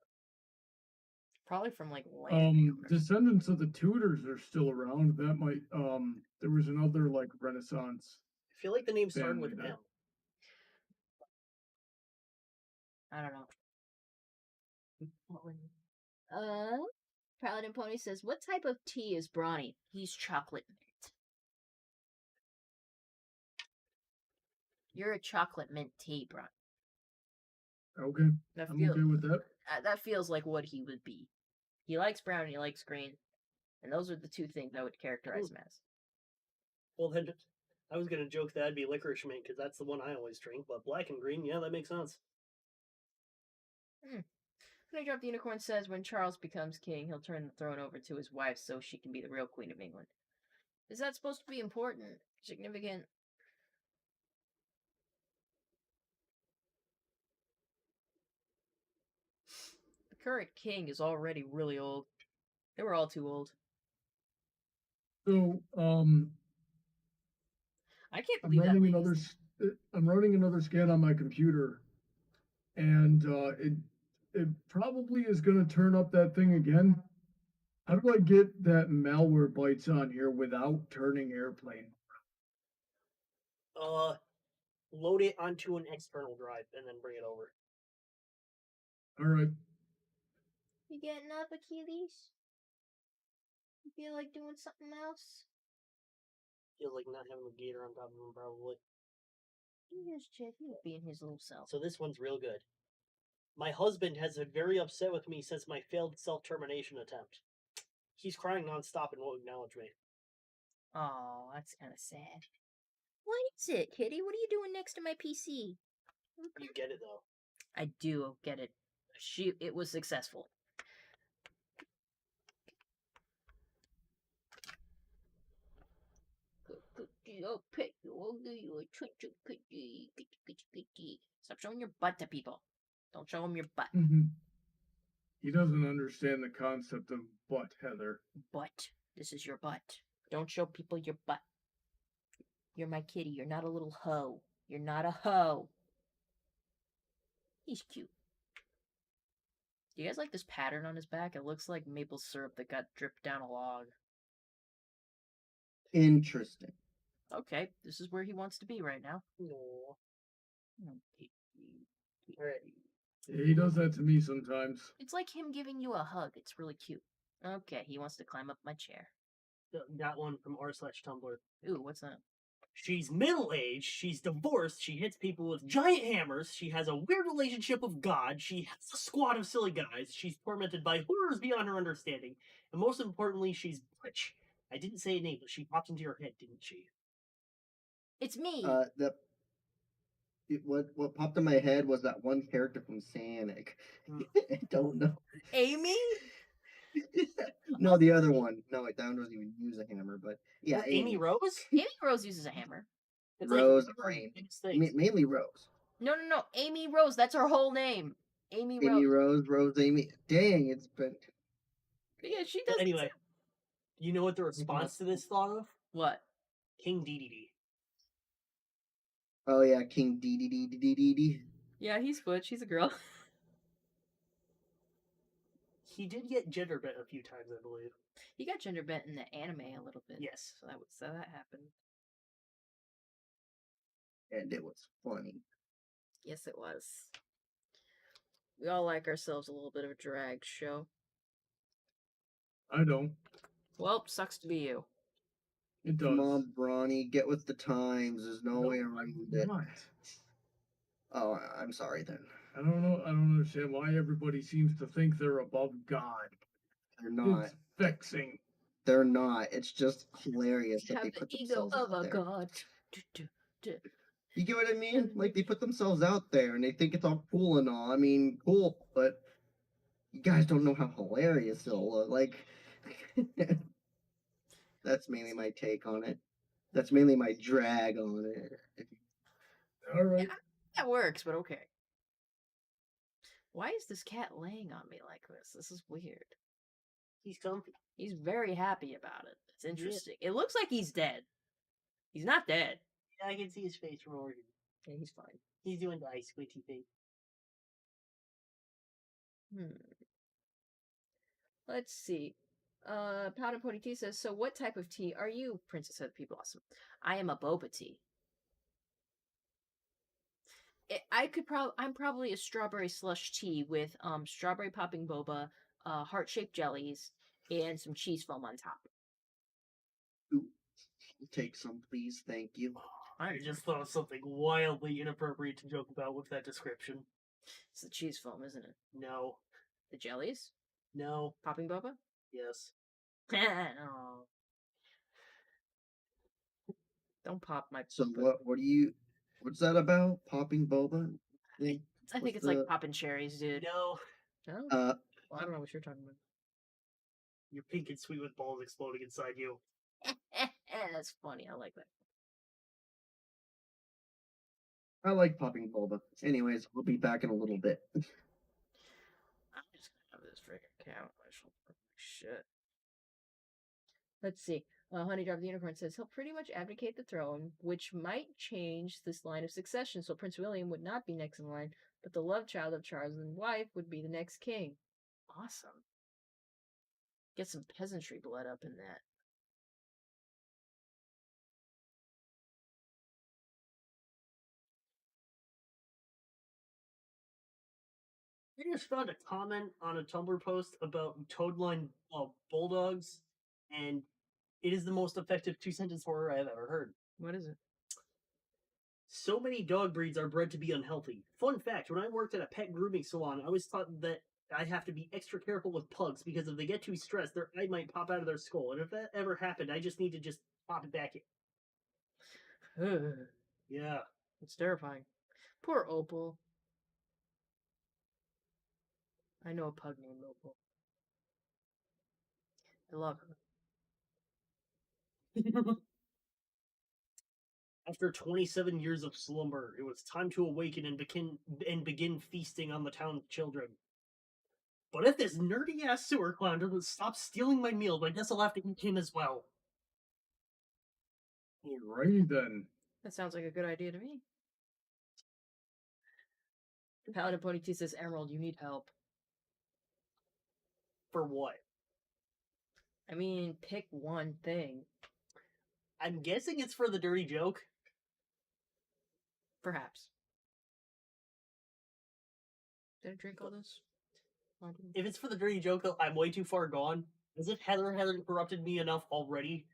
probably from like land. Descendants of the Tudors are still around. That might there was another like Renaissance. I feel like the name started with Family M. I don't know. Paladin Pony says, "What type of tea is Brawny? He's chocolate mint. You're a chocolate mint tea, Brawny. Okay, That I'm feels okay with that. that feels like what he would be. He likes brown and he likes green, and those are the two things I would characterize him as. Well, then I was gonna joke that I'd be licorice mint because that's the one I always drink. But black and green, yeah, that makes sense. Honey Drop the Unicorn says, when Charles becomes king, he'll turn the throne over to his wife so she can be the real Queen of England. Is that supposed to be important? Significant? The current king is already really old. They were all too old. So I can't I'm believe that. running another. I'm running another scan on my computer, and it probably is going to turn up that thing again. How do I get that malware bytes on here without turning airplane? Load it onto an external drive and then bring it over. All right. You getting up, Achilles? You feel like doing something else? Feels like not having a gator on top of him, probably. You just check. He'll be in his little self. So this one's real good. My husband has been very upset with me since my failed self-termination attempt. He's crying nonstop and won't acknowledge me. Oh, that's kind of sad. What is it, Kitty? What are you doing next to my PC? You get it though. I do get it. It was successful. I'll pet you. I'll give you a treat. Stop showing your butt to people. Don't show them your butt. He doesn't understand the concept of butt, Heather. Butt. This is your butt. Don't show people your butt. You're my kitty. You're not a little hoe. You're not a hoe. He's cute. Do you guys like this pattern on his back? It looks like maple syrup that got dripped down a log. Interesting. Okay, this is where he wants to be right now. No. Alright. Yeah, he does that to me sometimes. It's like him giving you a hug. It's really cute. Okay, he wants to climb up my chair. Got one from r/Tumblr. Ooh, what's that? She's middle-aged, she's divorced, she hits people with giant hammers, she has a weird relationship with God, she has a squad of silly guys, she's tormented by horrors beyond her understanding, and most importantly, she's butch. I didn't say a name, but she popped into your head, didn't she? It's me! What popped in my head was that one character from Sanic. I don't know. Amy? No, the other one. No, that one doesn't even use a hammer, but yeah, Amy Rose? Amy Rose uses a hammer. It's Rose, like Rain. things. Mainly Rose. No. Amy Rose. That's her whole name. Amy Rose. Rose, Amy. Dang, it's been. Yeah, she does. But anyway, you know what the response to this thought of? What? King DDD. Oh yeah, King DDD. Yeah, he's butch. He's a girl. He did get gender bent a few times, I believe. He got gender bent in the anime a little bit. Yes. So that happened. And it was funny. Yes, it was. We all like ourselves a little bit of a drag show. I don't. Well, sucks to be you. It does. Come on, Brawny, get with the times. There's no way around it. Not. Oh, I'm sorry then. I don't know. I don't understand why everybody seems to think they're above God. They're not. It's vexing. They're not. It's just hilarious that Have they the put ego themselves of out a there. god. You get what I mean? Like they put themselves out there and they think it's all cool and all. I mean, cool, but you guys don't know how hilarious it'll look. Like that's mainly my take on it. That's mainly my drag on it. All right. That works, but okay. Why is this cat laying on me like this? This is weird. He's comfy. He's very happy about it. It's interesting. It looks like he's dead. He's not dead. Yeah, I can see his face from over here. Yeah, he's fine. He's doing the ice squinty thing. Let's see. Powder Pony Tea says, so what type of tea are you, Princess of the Pea Blossom? I am a boba tea. I'm probably a strawberry slush tea with strawberry popping boba, heart-shaped jellies, and some cheese foam on top. Ooh, take some, please. Thank you. I just thought of something wildly inappropriate to joke about with that description. It's the cheese foam, isn't it? No. The jellies? No. Popping boba? Yes. Oh. Don't pop my So boba. what's that about? Popping boba? Thing? I think What's it's like popping cherries, dude. No. No? Uh Well, I don't know what you're talking about. You're pink and sweet with balls exploding inside you. That's funny. I like that. I like popping boba. Anyways, we'll be back in a little bit. I'm just gonna have this freaking cow. Shit. Let's see. Honeydrop the Unicorn says he'll pretty much abdicate the throne, which might change this line of succession. So Prince William would not be next in line, but the love child of Charles and wife would be the next king. Awesome. Get some peasantry blood up in that. I just found a comment on a Tumblr post about Toadline bulldogs, and it is the most effective two-sentence horror I have ever heard. What is it? So many dog breeds are bred to be unhealthy. Fun fact, when I worked at a pet grooming salon, I was taught that I have to be extra careful with pugs because if they get too stressed, their eye might pop out of their skull. And if that ever happened, I just need to just pop it back in. Yeah. It's terrifying. Poor Opal. I know a pug named Opal. I love her. After 27 years of slumber, it was time to awaken and begin feasting on the town children. But if this nerdy-ass sewer clown doesn't stop stealing my meals, I guess I'll have to eat him as well. Alrighty then. That sounds like a good idea to me. Paladin Pony T says, Emerald, you need help. For what? I mean, pick one thing. I'm guessing it's for the dirty joke. Perhaps. Did I drink all this? If it's for the dirty joke, though, I'm way too far gone. As if Heather hadn't corrupted me enough already.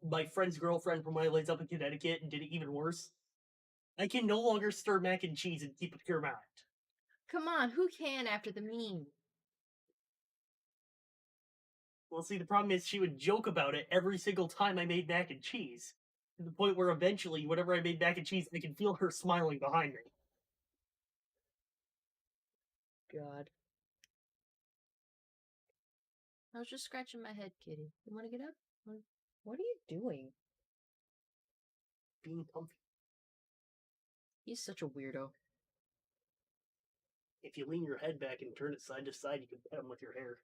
My friend's girlfriend from when I lived up in Connecticut and did it even worse. I can no longer stir mac and cheese and keep a pure mind. Come on, who can after the meme? Well, see, the problem is she would joke about it every single time I made mac and cheese. To the point where eventually, whenever I made mac and cheese, I can feel her smiling behind me. God. I was just scratching my head, kitty. You want to get up? What are you doing? Being comfy. He's such a weirdo. If you lean your head back and turn it side to side, you can pet him with your hair.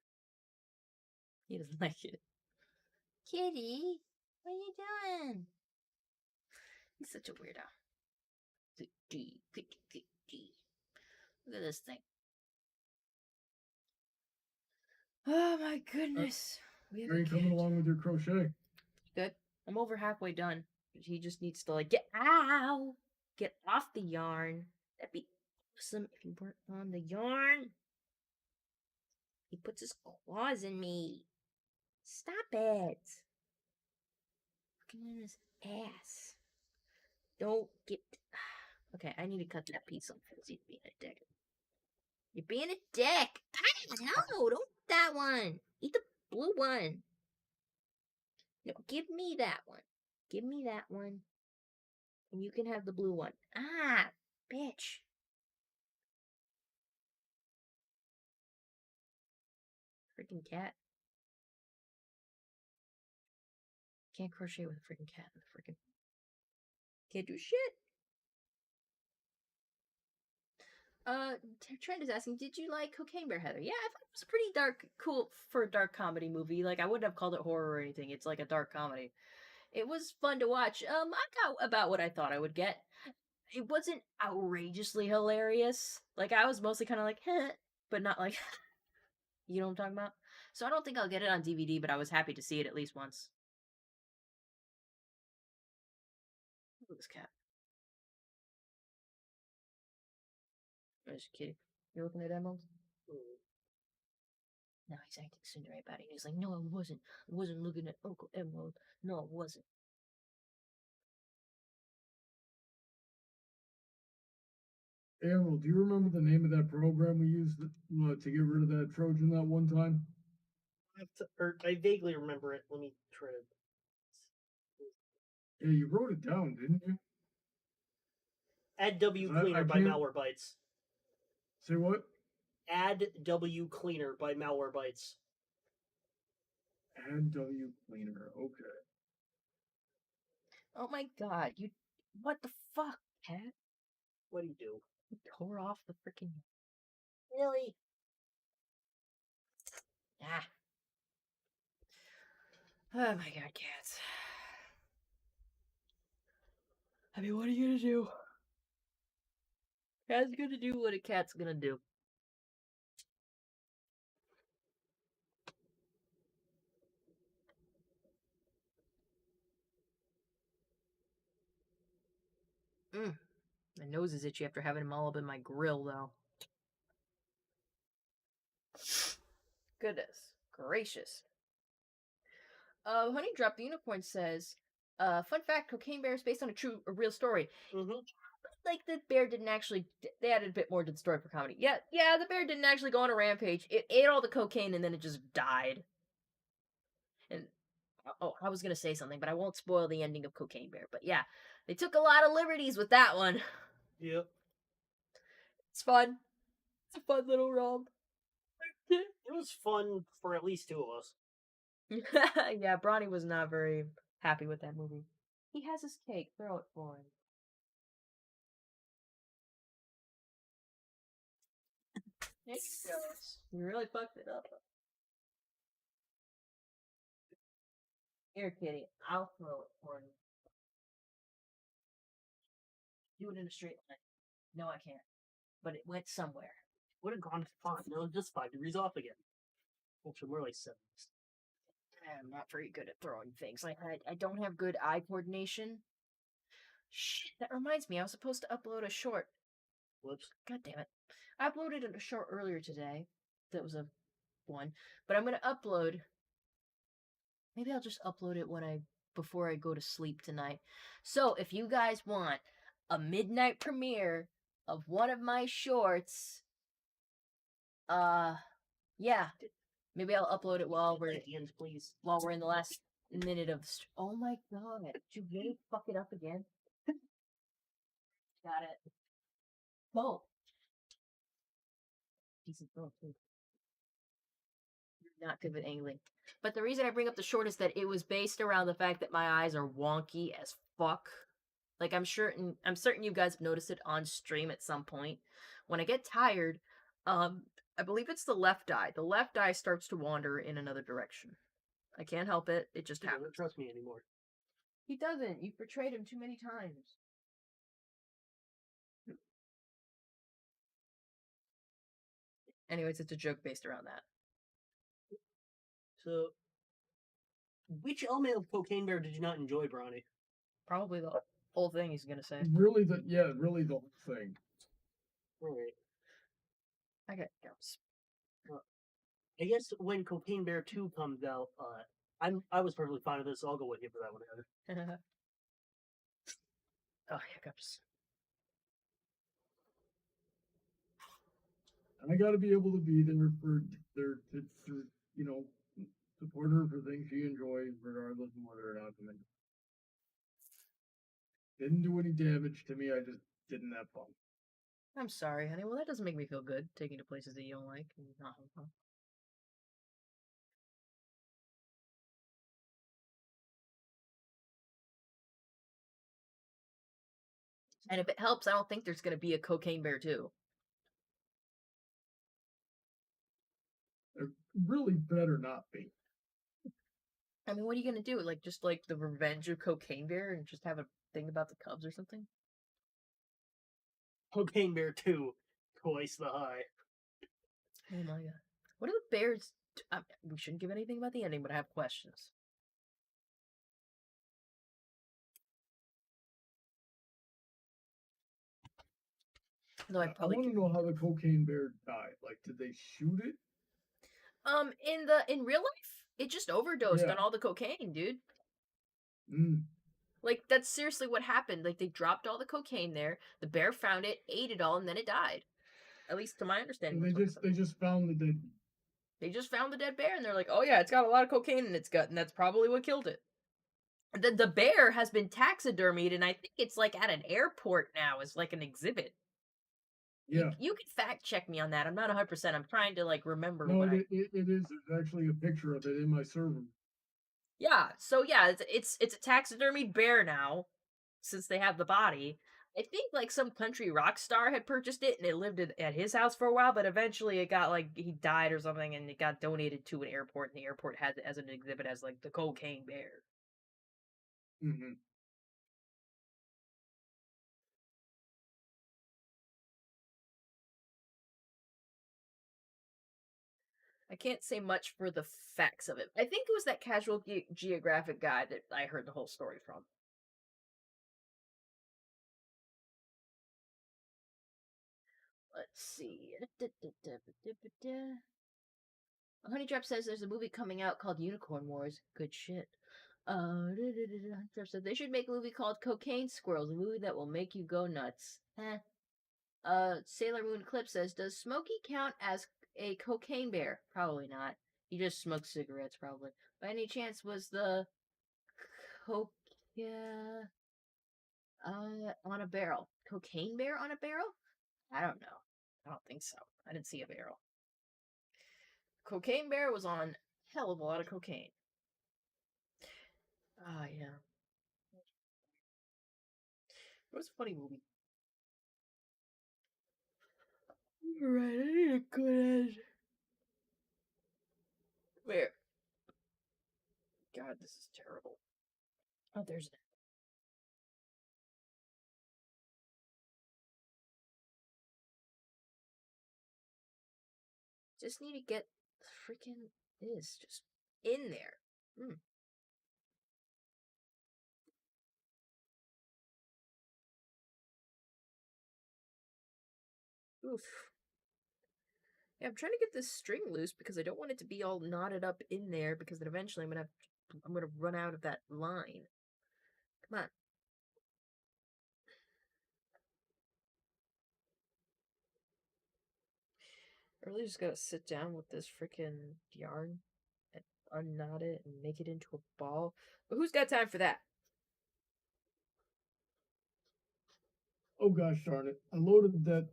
He doesn't like it. Kitty, what are you doing? He's such a weirdo. Look at this thing. Oh my goodness. Are you coming along with your crochet? Good. I'm over halfway done. He just needs to get off the yarn. That'd be awesome if you weren't on the yarn. He puts his claws in me. Stop it. Looking at his ass. Don't get. Okay, I need to cut that piece off because you're being a dick. You're being a dick. Ah, no, don't eat that one. Eat the blue one. No, give me that one. Give me that one. And you can have the blue one. Ah, bitch. Freaking cat. Can't crochet with a freaking cat. Freaking can't do shit. Trent is asking, did you like Cocaine Bear, Heather? Yeah, I thought it was pretty dark, cool for a dark comedy movie. Like, I wouldn't have called it horror or anything. It's like a dark comedy. It was fun to watch. I got about what I thought I would get. It wasn't outrageously hilarious. Like, I was mostly kind of like, heh, but not like, you know what I'm talking about? So I don't think I'll get it on DVD, but I was happy to see it at least once. Look at this cat. I'm just kidding. You're looking at Emerald? Now he's acting Cinderella about it. He's like, no, I wasn't. I wasn't looking at Uncle Emerald. No, I wasn't. Emerald, do you remember the name of that program we used to get rid of that Trojan that one time? I vaguely remember it. Let me try to. Yeah, you wrote it down, didn't you? Add W I Cleaner by can't- Malware Bytes. Say what? Add W Cleaner by Malware Bytes. Add W Cleaner. Okay. Oh my god, you. What the fuck, cat? What do you do? You tore off the freaking. Really? Ah. Oh my god, cats. I mean, what are you gonna do? Cat's gonna do what a cat's gonna do. My nose is itchy after having them all up in my grill, though. Goodness gracious. Honey Drop the Unicorn says, fun fact, Cocaine Bear is based on a real story. Mm-hmm. Like, the bear didn't actually, they added a bit more to the story for comedy. Yeah, the bear didn't actually go on a rampage. It ate all the cocaine and then it just died. And, oh, I was gonna say something, but I won't spoil the ending of Cocaine Bear. But yeah, they took a lot of liberties with that one. Yep. It's fun. It's a fun little romp. It was fun for at least two of us. Yeah, Bronny was not very happy with that movie. He has his cake. Throw it for him. There he goes. You really fucked it up. Here, kitty. I'll throw it for you. Do it in a straight line. No, I can't. But it went somewhere. Would have gone fine. No, just 5 degrees off again. Actually, more like 7. I'm not very good at throwing things. Like, I don't have good eye coordination. Shit, that reminds me. I was supposed to upload a short. Whoops. God damn it. I uploaded a short earlier today. That was a one. But I'm going to upload. Maybe I'll just upload it before I go to sleep tonight. So, if you guys want a midnight premiere of one of my shorts, yeah, maybe I'll upload it while we're At the end, please. while we're in the last minute of. Oh my god! Did you really fuck it up again? Got it. Boom. Decent throw too. Not good with angling. But the reason I bring up the short is that it was based around the fact that my eyes are wonky as fuck. Like, I'm certain you guys have noticed it on stream at some point. When I get tired, I believe it's the left eye. The left eye starts to wander in another direction. I can't help it. It just He happens. doesn't trust me anymore. He doesn't. You've betrayed him too many times. Anyways, it's a joke based around that. So, which element of Cocaine Bear did you not enjoy, Bronny? Probably the whole thing he's gonna say. Really, really the whole thing. Alright. I got gums. I guess when Cocaine Bear 2 comes out, I was perfectly fine with this, so I'll go with you for that one, Heather. Oh, hiccups. I got to be able to be there for their to you know support her for things she enjoys, regardless of whether or not I'm in. Didn't do any damage to me. I just didn't have fun. I'm sorry, honey. Well, that doesn't make me feel good, taking to places that you don't like and not having fun. And if it helps, I don't think there's going to be a cocaine bear too. There really better not be. I mean, what are you going to do? Like, just like the Revenge of Cocaine Bear and just have a thing about the Cubs or something? Cocaine Bear 2, twice the high. Oh my god. What are the bears? We shouldn't give anything about the ending, but I have questions. Though I I probably want to know how the cocaine bear died. Like, did they shoot it? in real life, it just overdosed Yeah. on all the cocaine, dude. Mm. Like, that's seriously what happened. Like, they dropped all the cocaine there. The bear found it, ate it all, and then it died. At least to my understanding. So they just found the dead. They just found the dead bear, and they're like, "Oh yeah, it's got a lot of cocaine in its gut, and that's probably what killed it." The bear has been taxidermied, and I think it's like at an airport now as like an exhibit. Yeah. You can fact check me on that. I'm not 100%. I'm trying to like remember No, what it is. There's actually a picture of it in my server. Yeah, so yeah, it's a taxidermied bear now, since they have the body. I think like some country rock star had purchased it and it lived at his house for a while, but eventually it got like he died or something and it got donated to an airport and the airport has it as an exhibit as like the cocaine bear. Mm-hmm. I can't say much for the facts of it. I think it was that Casual Geographic guy that I heard the whole story from. Let's see. Honey Trap says there's a movie coming out called Unicorn Wars. Good shit. Honey Trap says they should make a movie called Cocaine Squirrels, a movie that will make you go nuts. Sailor Moon Clip says, does Smokey count as a cocaine bear? Probably not. He just smokes cigarettes, probably. By any chance, was the coke on a barrel? Cocaine bear on a barrel? I don't know. I don't think so. I didn't see a barrel. Cocaine bear was on hell of a lot of cocaine. Ah, yeah. It was a funny movie. Right, I need a good end. Where? God, this is terrible. Oh, there's it. Just need to get freaking this just in there. Oof. Yeah, I'm trying to get this string loose because I don't want it to be all knotted up in there because then eventually I'm gonna run out of that line. Come on. I really just gotta sit down with this freaking yarn and unknot it and make it into a ball. But who's got time for that? Oh gosh darn it! I loaded that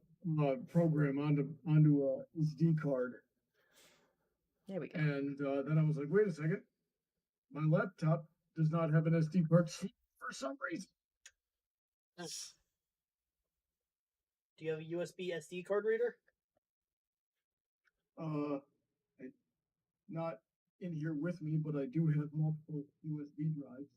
program onto a SD card, There we go. and then I was like, wait a second, my laptop does not have an SD card for some reason. Do you have a USB SD card reader? Not in here with me, but I do have multiple USB drives.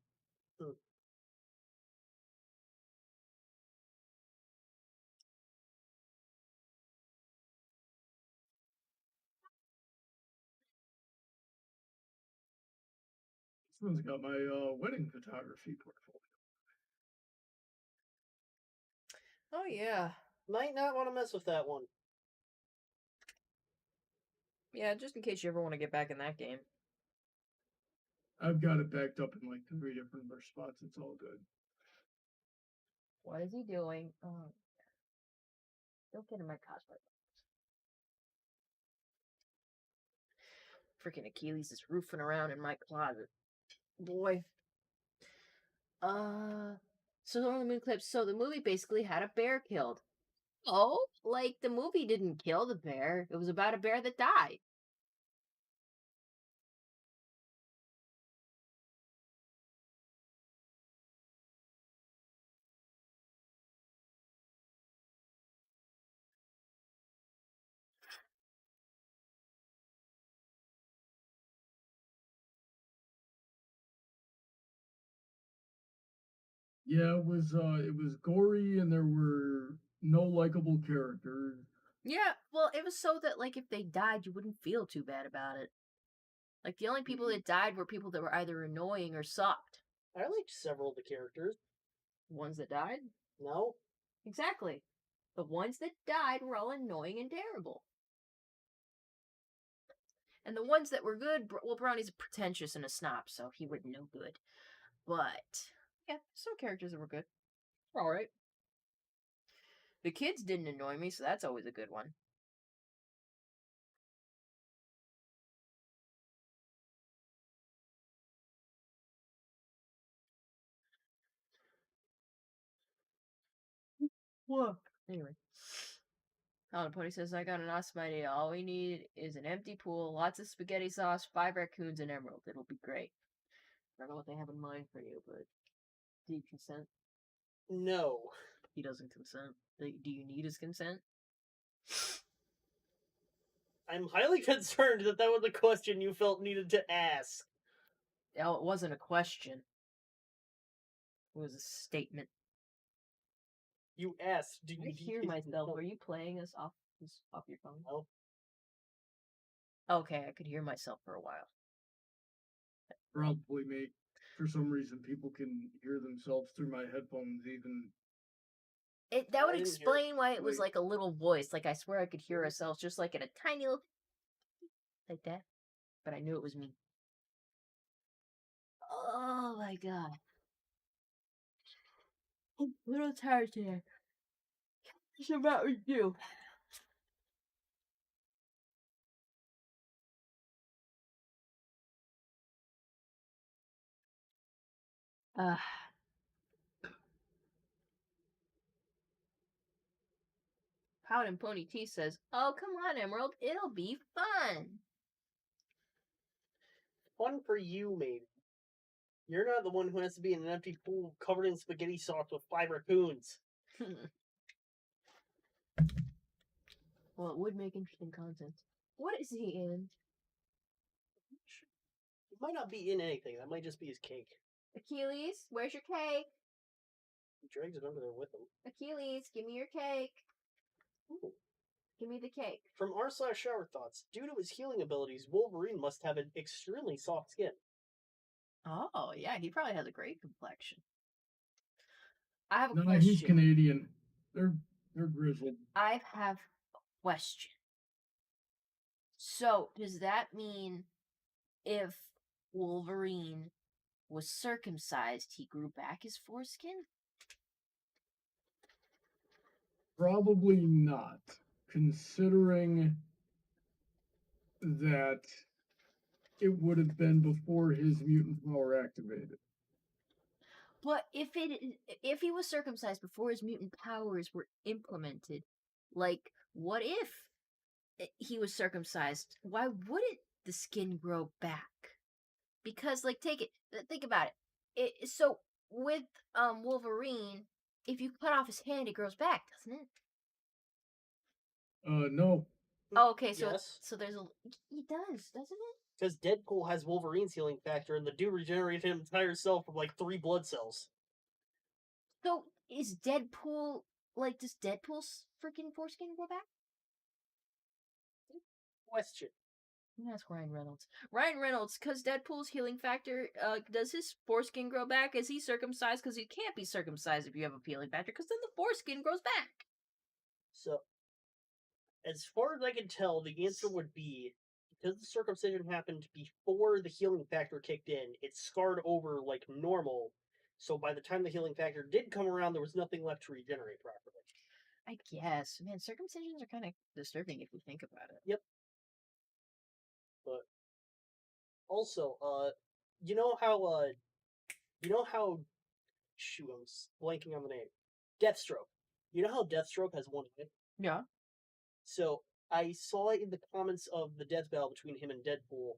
This one's got my wedding photography portfolio. Oh yeah. Might not want to mess with that one. Yeah, just in case you ever want to get back in that game. I've got it backed up in like 3 different spots. It's all good. What is he doing? Oh, don't get in my cosplay. Freaking Achilles is roofing around in my closet. Boy. So on the moon clips, so the movie basically had a bear killed. Oh, like the movie didn't kill the bear. It was about a bear that died. Yeah, it was gory and there were no likable characters. Yeah, well, it was so that like if they died, you wouldn't feel too bad about it. Like the only people that died were people that were either annoying or sucked. I liked several of the characters. Ones that died? No, Exactly. The ones that died were all annoying and terrible. And the ones that were good, well, Brownie's pretentious and a snob, so he wouldn't know good. But yeah, some characters that were good. All right. The kids didn't annoy me, so that's always a good one. Look. Anyway. Oh, the pony says, I got an awesome idea. All we need is an empty pool, lots of spaghetti sauce, 5 raccoons, and emerald. It'll be great. I don't know what they have in mind for you, but do you consent? no. He doesn't consent. Do you need his consent? I'm highly concerned that that was a question you felt needed to ask. Oh, it wasn't a question. It was a statement. You asked, do you I need hear his myself. consent? Are you playing us off your phone? No. Okay, I could hear myself for a while. Probably me. For some reason, people can hear themselves through my headphones even. That would I didn't hear it. explain why it was Wait. like a little voice. Like I swear I could hear ourselves just like in a tiny little like that. But I knew it was me. Oh my god. I'm a little tired today. What's about with you? Uh, Powder Pony T says, "Oh, come on, Emerald. It'll be fun." Fun for you, maybe. You're not the one who has to be in an empty pool covered in spaghetti sauce with 5 raccoons. Well, it would make interesting content. What is he in? He might not be in anything. That might just be his cake. Achilles, where's your cake? He drags it under there with him. Achilles, give me your cake. Ooh. Give me the cake. From r/shower thoughts, due to his healing abilities, Wolverine must have an extremely soft skin. Oh, yeah, he probably has a great complexion. I have a No, question. he's Canadian. They're grizzled. I have a question. So, does that mean if Wolverine was circumcised, he grew back his foreskin? Probably not, considering that it would have been before his mutant power activated. But if he was circumcised before his mutant powers were implemented, like what if he was circumcised? Why wouldn't the skin grow back? Because like think about it. So with Wolverine, if you cut off his hand, it grows back, doesn't it? No. Oh, okay, so Yes. so there's a he does, doesn't it? Because Deadpool has Wolverine's healing factor, and the dude regenerated his entire self from like 3 blood cells. So is Deadpool like does Deadpool's freaking foreskin grow back? Question. Ask Ryan Reynolds. Ryan Reynolds, because Deadpool's healing factor, does his foreskin grow back? Is he circumcised? Because he can't be circumcised if you have a healing factor, because then the foreskin grows back. So, as far as I can tell, the answer would be because the circumcision happened before the healing factor kicked in, it scarred over like normal. So by the time the healing factor did come around, there was nothing left to regenerate properly. I guess. Man, circumcisions are kind of disturbing if you think about it. Yep. But Also, you know how shoot, I'm blanking on the name. Deathstroke. You know how Deathstroke has one eye? Yeah. So I saw it in the comments of the death battle between him and Deadpool.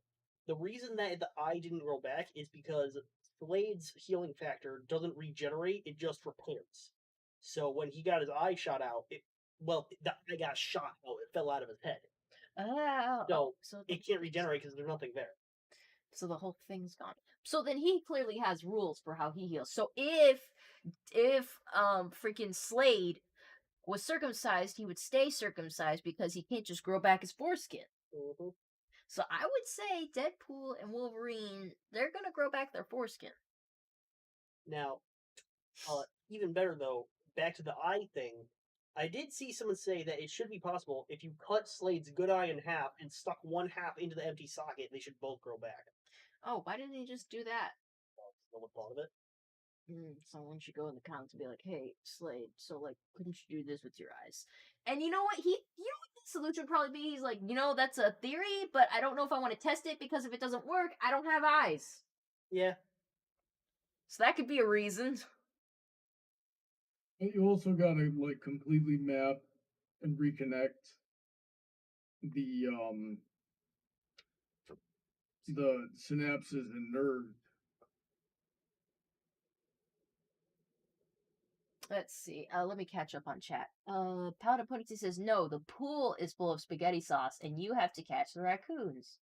The reason that the eye didn't grow back is because Slade's healing factor doesn't regenerate; it just repairs. So when he got his eye shot out, the eye got shot out. It fell out of his head. Oh, so It can't regenerate because there's nothing there. So the whole thing's gone. So then he clearly has rules for how he heals. So if freaking Slade was circumcised, he would stay circumcised because he can't just grow back his foreskin. Mm-hmm. So I would say Deadpool and Wolverine, they're gonna grow back their foreskin. Now, even better though, back to the eye thing. I did see someone say that it should be possible if you cut Slade's good eye in half and stuck one half into the empty socket, they should both grow back. Oh, why didn't he just do that? No one thought of it. Someone should go in the comments and be like, "Hey, Slade, so like, couldn't you do this with your eyes?" And you know what? You know what the solution would probably be? He's like, that's a theory, but I don't know if I want to test it because if it doesn't work, I don't have eyes. Yeah. So that could be a reason. But you also gotta like completely map and reconnect the synapses and nerves. Let's see. Let me catch up on chat. Powder Ponytail says no. The pool is full of spaghetti sauce, and you have to catch the raccoons.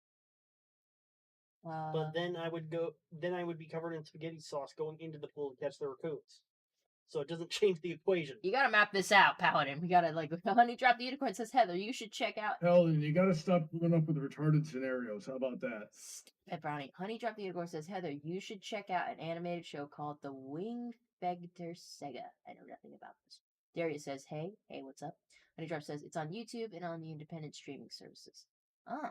But then I would be covered in spaghetti sauce going into the pool to catch the raccoons. So it doesn't change the equation. You gotta map this out, Paladin. We gotta Honey Drop the Unicorn says Heather, you should check out. Paladin, you gotta stop coming up with retarded scenarios. How about that? Stupid Brownie. Honey Drop the Unicorn says Heather, you should check out an animated show called The Winged Vector Sega. I know nothing about this. Darius says, hey, what's up? Honey Drop says it's on YouTube and on the independent streaming services. Oh.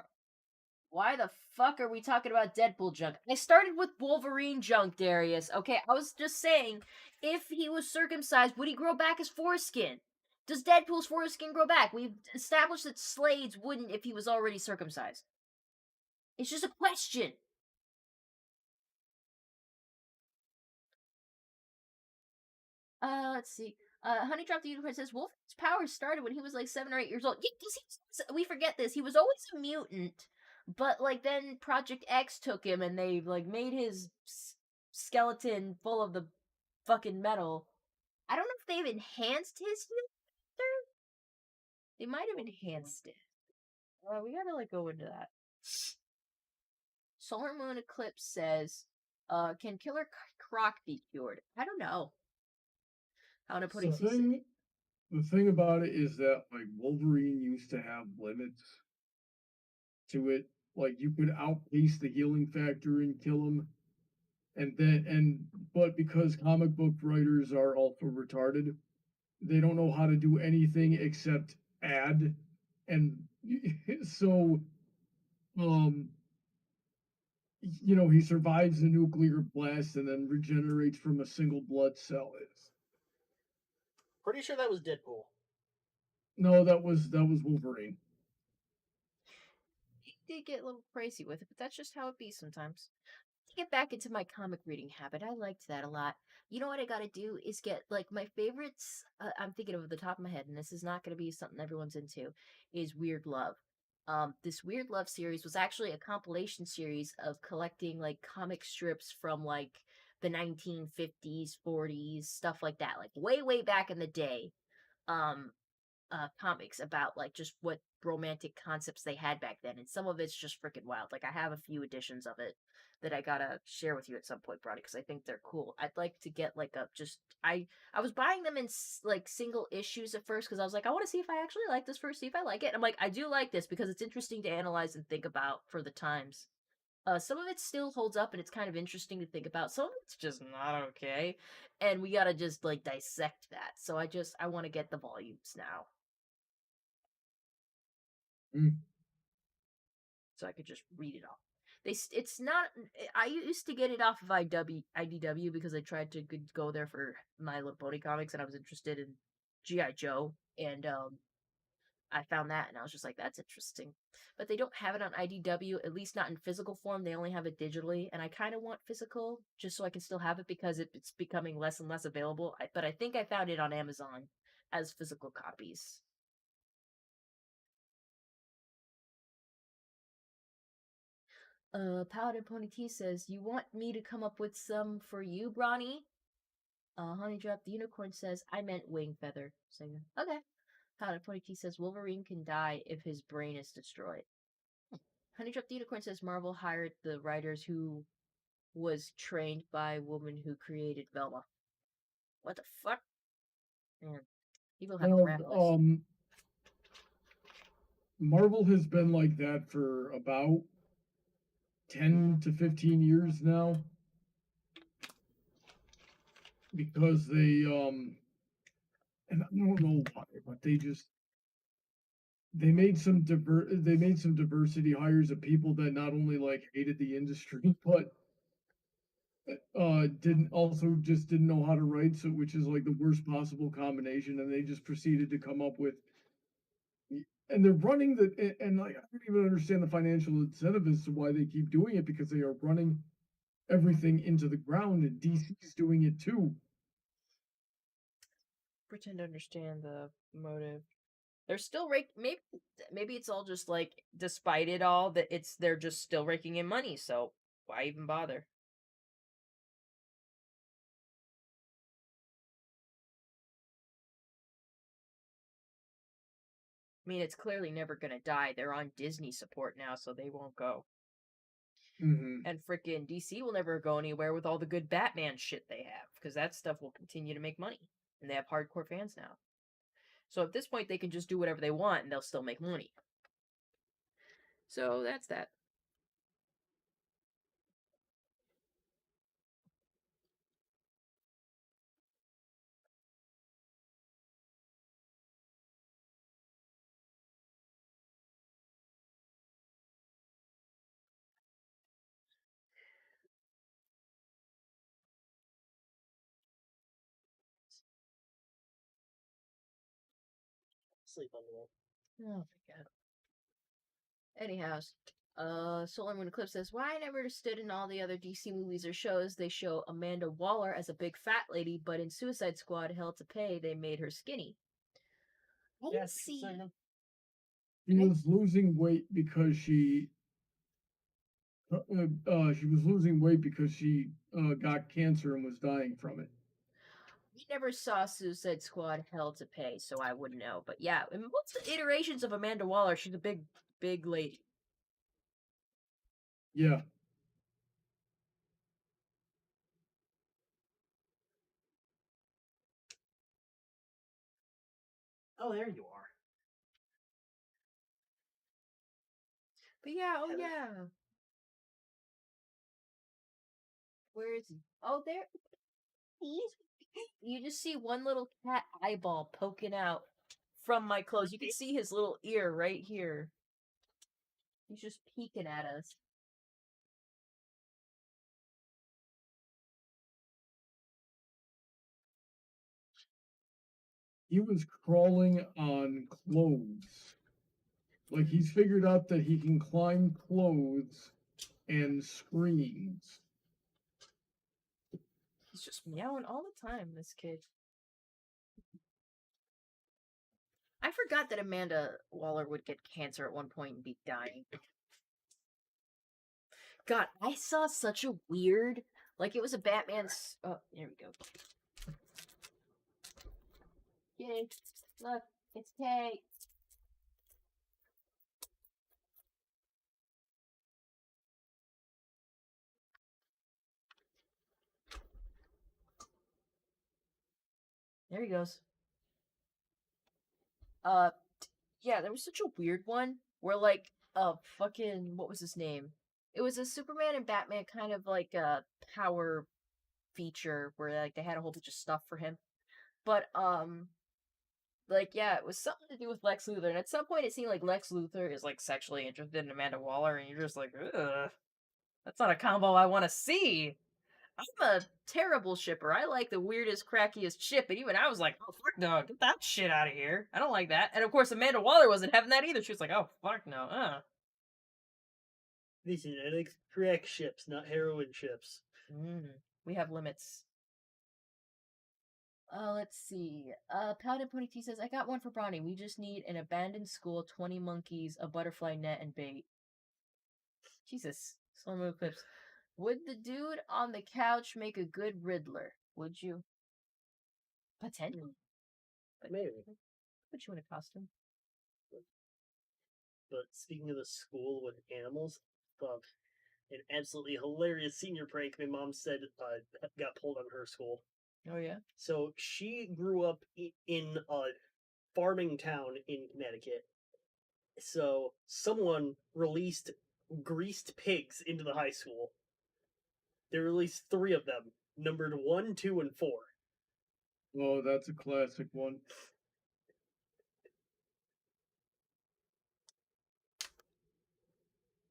Why the fuck are we talking about Deadpool junk? I started with Wolverine junk, Darius. Okay, I was just saying, if he was circumcised, would he grow back his foreskin? Does Deadpool's foreskin grow back? We've established that Slade's wouldn't if he was already circumcised. It's just a question. Let's see. Honey Drop the Unicorn says Wolverine's powers started when he was like 7 or 8 years old. Yeah, because we forget this. He was always a mutant. But, like, then Project X took him and they, like, made his skeleton full of the fucking metal. I don't know if they've enhanced his healing factor. They might have enhanced it. We gotta, like, go into that. Solar Moon Eclipse says, can Killer Croc be cured? I don't know. How to put it. The thing about it is that, like, Wolverine used to have limits to it. Like, you could outpace the healing factor and kill him, but because comic book writers are also retarded, they don't know how to do anything except add, and so he survives the nuclear blast and then regenerates from a single blood cell. Pretty sure that was Deadpool. No, that was Wolverine. He did get a little crazy with it, but that's just how it be sometimes. To get back into my comic reading habit, I liked that a lot. You know what I gotta do is get, like, my favorites, I'm thinking of the top of my head, and this is not gonna be something everyone's into, is Weird Love. This Weird Love series was actually a compilation series of collecting, like, comic strips from, like, the 1950s, 40s, stuff like that, like, way, way back in the day. Comics about like just what romantic concepts they had back then, and some of it's just freaking wild. Like I have a few editions of it that I gotta share with you at some point, Brody, because I think they're cool. I'd like to get like I was buying them in like single issues at first because I was like, I want to see if I actually like this first, see if I like it. And I'm like, I do like this because it's interesting to analyze and think about for the times. Some of it still holds up and it's kind of interesting to think about. Some of it's just not okay. And we gotta just like dissect that. So I want to get the volumes now. So I could just read it off. It's not. I used to get it off of IDW because I tried to go there for My Little Pony comics, and I was interested in GI Joe, and I found that and I was just like, that's interesting. But they don't have it on IDW, at least not in physical form. They only have it digitally, and I kind of want physical just so I can still have it because it's becoming less and less available. But I think I found it on Amazon as physical copies. Paladin Pony T says, "You want me to come up with some for you, Bronny?" Honey Drop the Unicorn says, "I meant Wing Feather." So okay. Paladin Pony T says, "Wolverine can die if his brain is destroyed." Honey Drop the Unicorn says, "Marvel hired the writers who was trained by a woman who created Velma." What the fuck? Man, people have Well, crap lists. Marvel has been like that for about 10 to 15 years now. Because and I don't know why, but they made some diversity hires of people that not only like hated the industry, but didn't know how to write, so which is like the worst possible combination, and they just proceeded to come up with, and they're running and like I don't even understand the financial incentive as to why they keep doing it, because they are running everything into the ground, and DC's doing it too. Pretend to understand the motive. They're still maybe it's all just like, despite it all, that they're just still raking in money, so why even bother? I mean, it's clearly never gonna die. They're on Disney support now, so they won't go. Mm-hmm. And frickin' DC will never go anywhere with all the good Batman shit they have, because that stuff will continue to make money. And they have hardcore fans now. So at this point, they can just do whatever they want and they'll still make money. So that's that. Sleep on the wall. Oh my god. Anyhow, Solar Moon Eclipse says, "Why I never understood in all the other DC movies or shows they show Amanda Waller as a big fat lady, but in Suicide Squad Hell to Pay they made her skinny." I didn't see. She was losing weight because she was losing weight because she got cancer and was dying from it. We never saw Suicide Squad Hell to Pay, so I wouldn't know. But yeah, in most iterations of Amanda Waller, she's a big lady. Yeah. Oh, there you are. But yeah, oh Heather. yeah. Where is he? Oh, there. You just see one little cat eyeball poking out from my clothes. You can see his little ear right here. He's just peeking at us. He was crawling on clothes. Like he's figured out that he can climb clothes and screams. He's just meowing all the time, this kid. I forgot that Amanda Waller would get cancer at one point and be dying. God, I saw such a weird, like it was a Batman's. Oh, there we go. Yay! Look, it's Kay. There he goes. Yeah, there was such a weird one where like fucking what was his name? It was a Superman and Batman kind of like a power feature where like they had a whole bunch of stuff for him. But like yeah, it was something to do with Lex Luthor, and at some point it seemed like Lex Luthor is like sexually interested in Amanda Waller, and you're just like, ugh, that's not a combo I want to see. I'm a terrible shipper. I like the weirdest, crackiest ship, and even I was like, "Oh fuck no, get that shit out of here! I don't like that." And of course, Amanda Waller wasn't having that either. She was like, "Oh fuck no, Listen, I like crack ships, not heroin ships. we have limits." Let's see. Paladin Pony T says, "I got one for Bronny. We just need an abandoned school, 20 monkeys, a butterfly net, and bait." Jesus, slow mo clips. Would the dude on the couch make a good Riddler? Would you? Potentially. But Maybe. put you in a costume. But speaking of the school with animals, an absolutely hilarious senior prank my mom said got pulled on her school. Oh yeah. So she grew up in a farming town in Connecticut. So someone released greased pigs into the high school. They released 3 of them, numbered 1, 2, and 4. Oh, that's a classic one.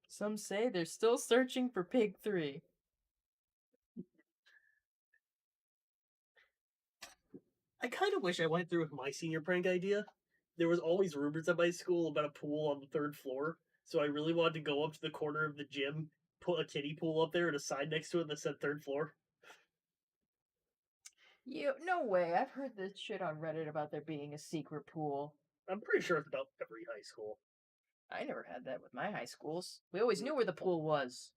Some say they're still searching for Pig 3. I kind of wish I went through with my senior prank idea. There was always rumors at my school about a pool on the 3rd floor, so I really wanted to go up to the corner of the gym, put a kiddie pool up there, and a sign next to it that said 3rd floor. No way. I've heard this shit on Reddit about there being a secret pool. I'm pretty sure it's about every high school. I never had that with my high schools. We always knew where the pool was.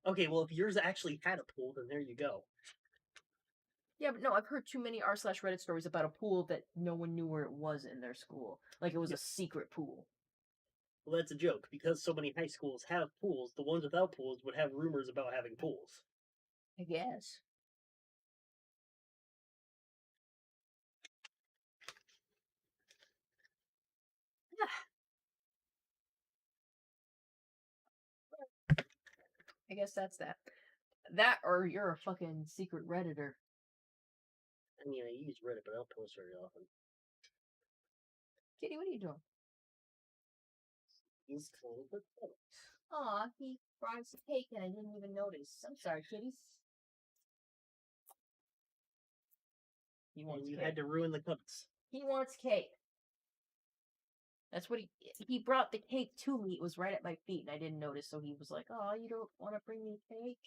Okay, well, if yours actually had a pool, then there you go. Yeah, but no, I've heard too many r/Reddit stories about a pool that no one knew where it was in their school. Like it was a secret pool. Well, that's a joke. Because so many high schools have pools, the ones without pools would have rumors about having pools. I guess. I guess that's that. That or you're a fucking secret Redditor. I mean, I use Reddit, but I don't post very often. Kitty, what are you doing? He's kind of pathetic. Aw, he brought some cake and I didn't even notice. I'm sorry, kitties. He wants And you cake. had to ruin the cookies. He wants cake. That's what he brought the cake to me. It was right at my feet and I didn't notice, so he was like, "Oh, you don't want to bring me cake?"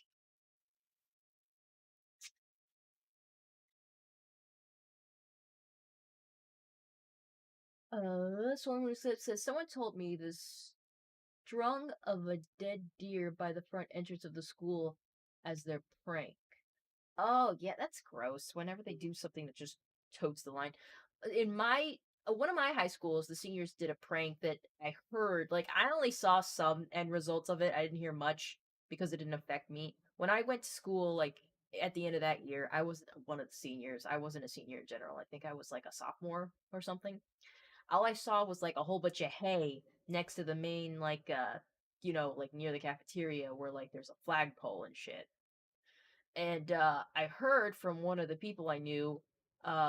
Storm Slip says, "Someone told me this strung of a dead deer by the front entrance of the school as their prank." Oh, yeah, that's gross. Whenever they do something that just totes the line. In my one of my high schools, the seniors did a prank that I heard. Like, I only saw some end results of it. I didn't hear much because it didn't affect me. When I went to school, like at the end of that year, I was one of the seniors. I wasn't a senior in general. I think I was like a sophomore or something. All I saw was like a whole bunch of hay next to the main, like, like near the cafeteria where like there's a flagpole and shit. And I heard from one of the people I knew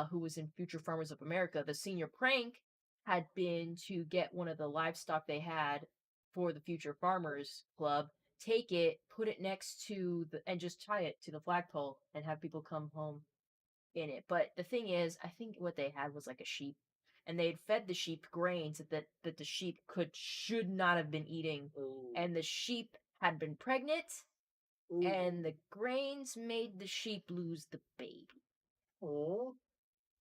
who was in Future Farmers of America, the senior prank had been to get one of the livestock they had for the Future Farmers Club, take it, put it next to and just tie it to the flagpole and have people come home in it. But the thing is, I think what they had was like a sheep, and they had fed the sheep grains that the sheep should not have been eating, Ooh. and the sheep had been pregnant Ooh. and the grains made the sheep lose the baby. Aww.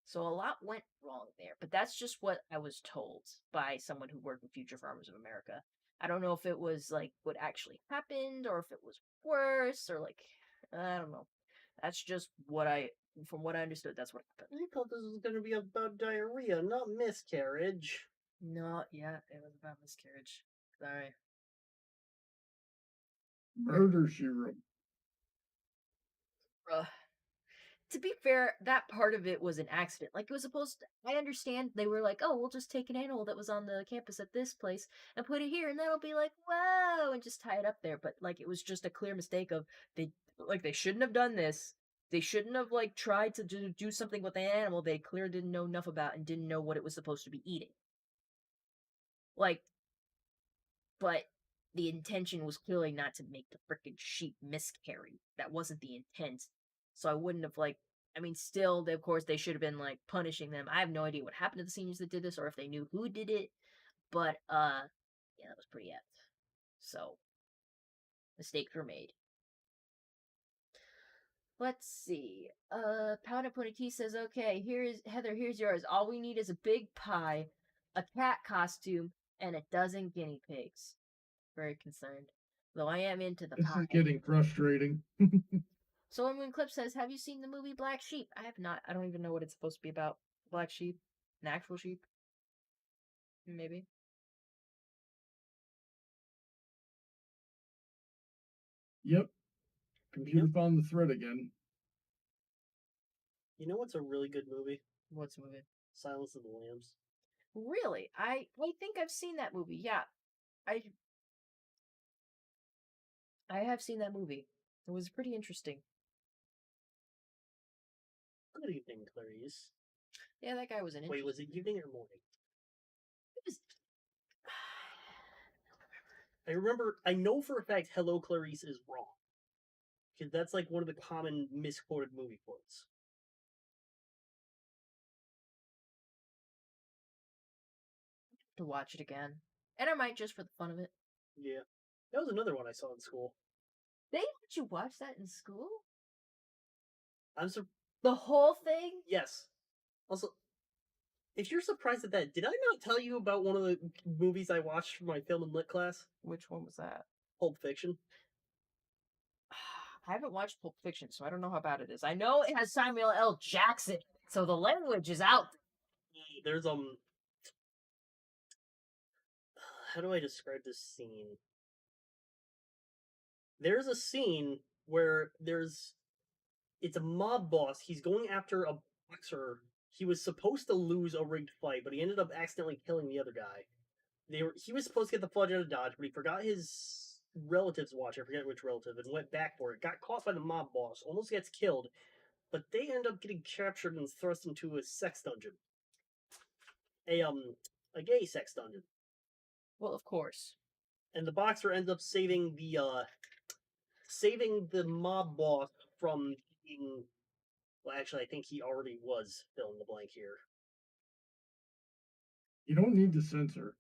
So a lot went wrong there, but that's just what I was told by someone who worked with Future Farmers of America. I don't know if it was like what actually happened or if it was worse or like I don't know. That's just from what I understood, that's what happened. I thought this was going to be about diarrhea, not miscarriage. No, yeah, it was about miscarriage. Sorry. Murder, she wrote. To be fair, that part of it was an accident. Like, it was supposed to, I understand they were like, "Oh, we'll just take an animal that was on the campus at this place and put it here, and that'll be like, whoa, and just tie it up there." But, like, it was just a clear mistake of, they shouldn't have done this. They shouldn't have, like, tried to do something with the animal they clearly didn't know enough about and didn't know what it was supposed to be eating. Like, but the intention was clearly not to make the frickin' sheep miscarry. That wasn't the intent. So I wouldn't have like. I mean, still, of course, they should have been like punishing them. I have no idea what happened to the seniors that did this, or if they knew who did it. But yeah, that was pretty apt. So mistakes were made. Let's see. Pound and Pony T says, okay, Heather, here's yours. All we need is a big pie, a cat costume, and a dozen guinea pigs. Very concerned. Though I am into the This pie. is getting frustrating. Solar Moon Clip says, have you seen the movie Black Sheep? I have not. I don't even know what it's supposed to be about. Black sheep? An actual sheep? Maybe. Yep. Computer found the thread again. You know what's a really good movie? What's the movie? Silence of the Lambs. Really? I think I've seen that movie. Yeah. I have seen that movie. It was pretty interesting. Good evening, Clarice. Yeah, that guy was an Wait, was it evening or morning? It was. I remember. I know for a fact "Hello, Clarice" is wrong because that's like one of the common misquoted movie quotes. To watch it again. And I might just for the fun of it. Yeah, that was another one I saw in school. They let you watch that in school? I'm sur- The whole thing? Yes. Also, if you're surprised at that, did I not tell you about one of the movies I watched for my film and lit class? Which one was that? Pulp Fiction. I haven't watched Pulp Fiction, so I don't know how bad it is. I know it has Samuel L. Jackson, so the language is out. There's how do I describe this scene? There's a scene where it's a mob boss. He's going after a boxer. He was supposed to lose a rigged fight, but he ended up accidentally killing the other guy. He was supposed to get the fudge out of Dodge, but he forgot his relative's watch. I forget which relative, and went back for it. Got caught by the mob boss, almost gets killed, but they end up getting captured and thrust into a sex dungeon. A gay sex dungeon. Well, of course. And the boxer ends up saving the mob boss from being. Well, actually, I think he already was fill in the blank here. You don't need to censor.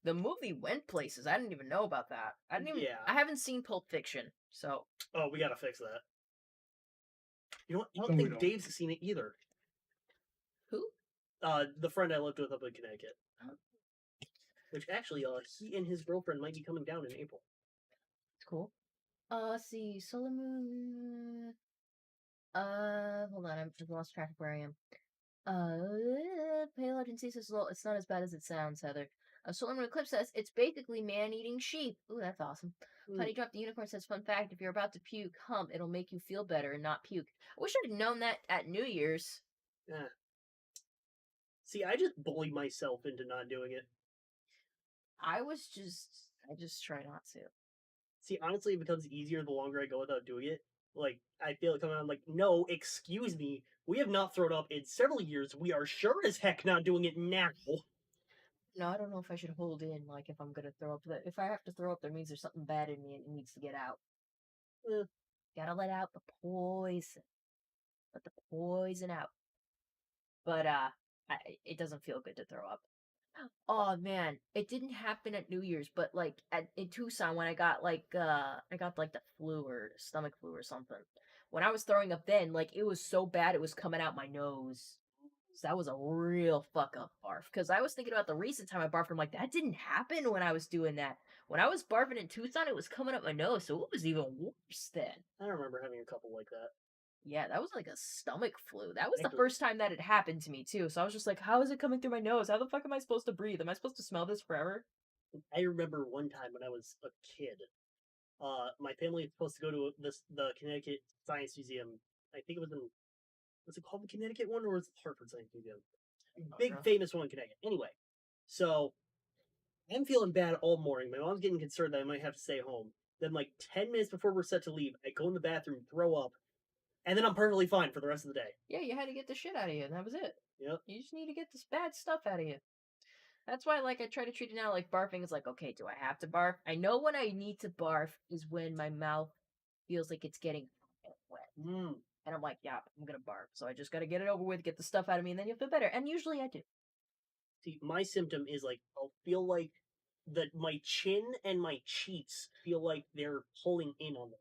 The movie went places. I didn't even know about that. Yeah. I haven't seen Pulp Fiction, so. Oh, we gotta fix that. You know what? I don't No, we think don't. Dave's seen it either. Who? The friend I lived with up in Connecticut. Oh. Which actually, he and his girlfriend might be coming down in April. It's cool. Let's see. Solar Moon. Hold on. I've just lost track of where I am. Pale Agency says, well, it's not as bad as it sounds, Heather. Solar Moon Eclipse says, it's basically man-eating sheep. Ooh, that's awesome. Honey Drop the Unicorn says, fun fact, if you're about to puke, hump. It'll make you feel better and not puke. I wish I'd known that at New Year's. Yeah. See, I just bullied myself into not doing it. I just try not to. See, honestly, it becomes easier the longer I go without doing it. Like, I feel it coming out, like, no, excuse me, we have not thrown up in several years. We are sure as heck not doing it now. No, I don't know if I should hold in, like, if I'm gonna throw up. If I have to throw up, that means there's something bad in me and it needs to get out. Gotta let out the poison. Let the poison out. But, it doesn't feel good to throw up. Oh, man. It didn't happen at New Year's, but, like, in Tucson when I got the flu or stomach flu or something. When I was throwing up then, like, it was so bad it was coming out my nose. So that was a real fuck up barf. Because I was thinking about the recent time I barfed. I'm like, that didn't happen when I was doing that. When I was barfing in Tucson, it was coming up my nose. So it was even worse then. I remember having a couple like that. Yeah, that was like a stomach flu. That was the Thankfully- first time that it happened to me, too. So I was just like, how is it coming through my nose? How the fuck am I supposed to breathe? Am I supposed to smell this forever? I remember one time when I was a kid, my family was supposed to go to the Connecticut Science Museum. I think it was was it called the Connecticut one or was it Hartford Science Museum? Big sure. famous one in Connecticut. Anyway, so I'm feeling bad all morning. My mom's getting concerned that I might have to stay home. Then, like 10 minutes before we're set to leave, I go in the bathroom, throw up, and then I'm perfectly fine for the rest of the day. Yeah, you had to get the shit out of you, and that was it. Yep. You just need to get this bad stuff out of you. That's why, like, I try to treat it now like barfing is like, okay, do I have to barf? I know when I need to barf is when my mouth feels like it's getting wet. And I'm like, yeah, I'm gonna barf. So I just gotta get it over with, get the stuff out of me, and then you'll feel better. And usually I do. See, my symptom is like I'll feel like that my chin and my cheeks feel like they're pulling in on them.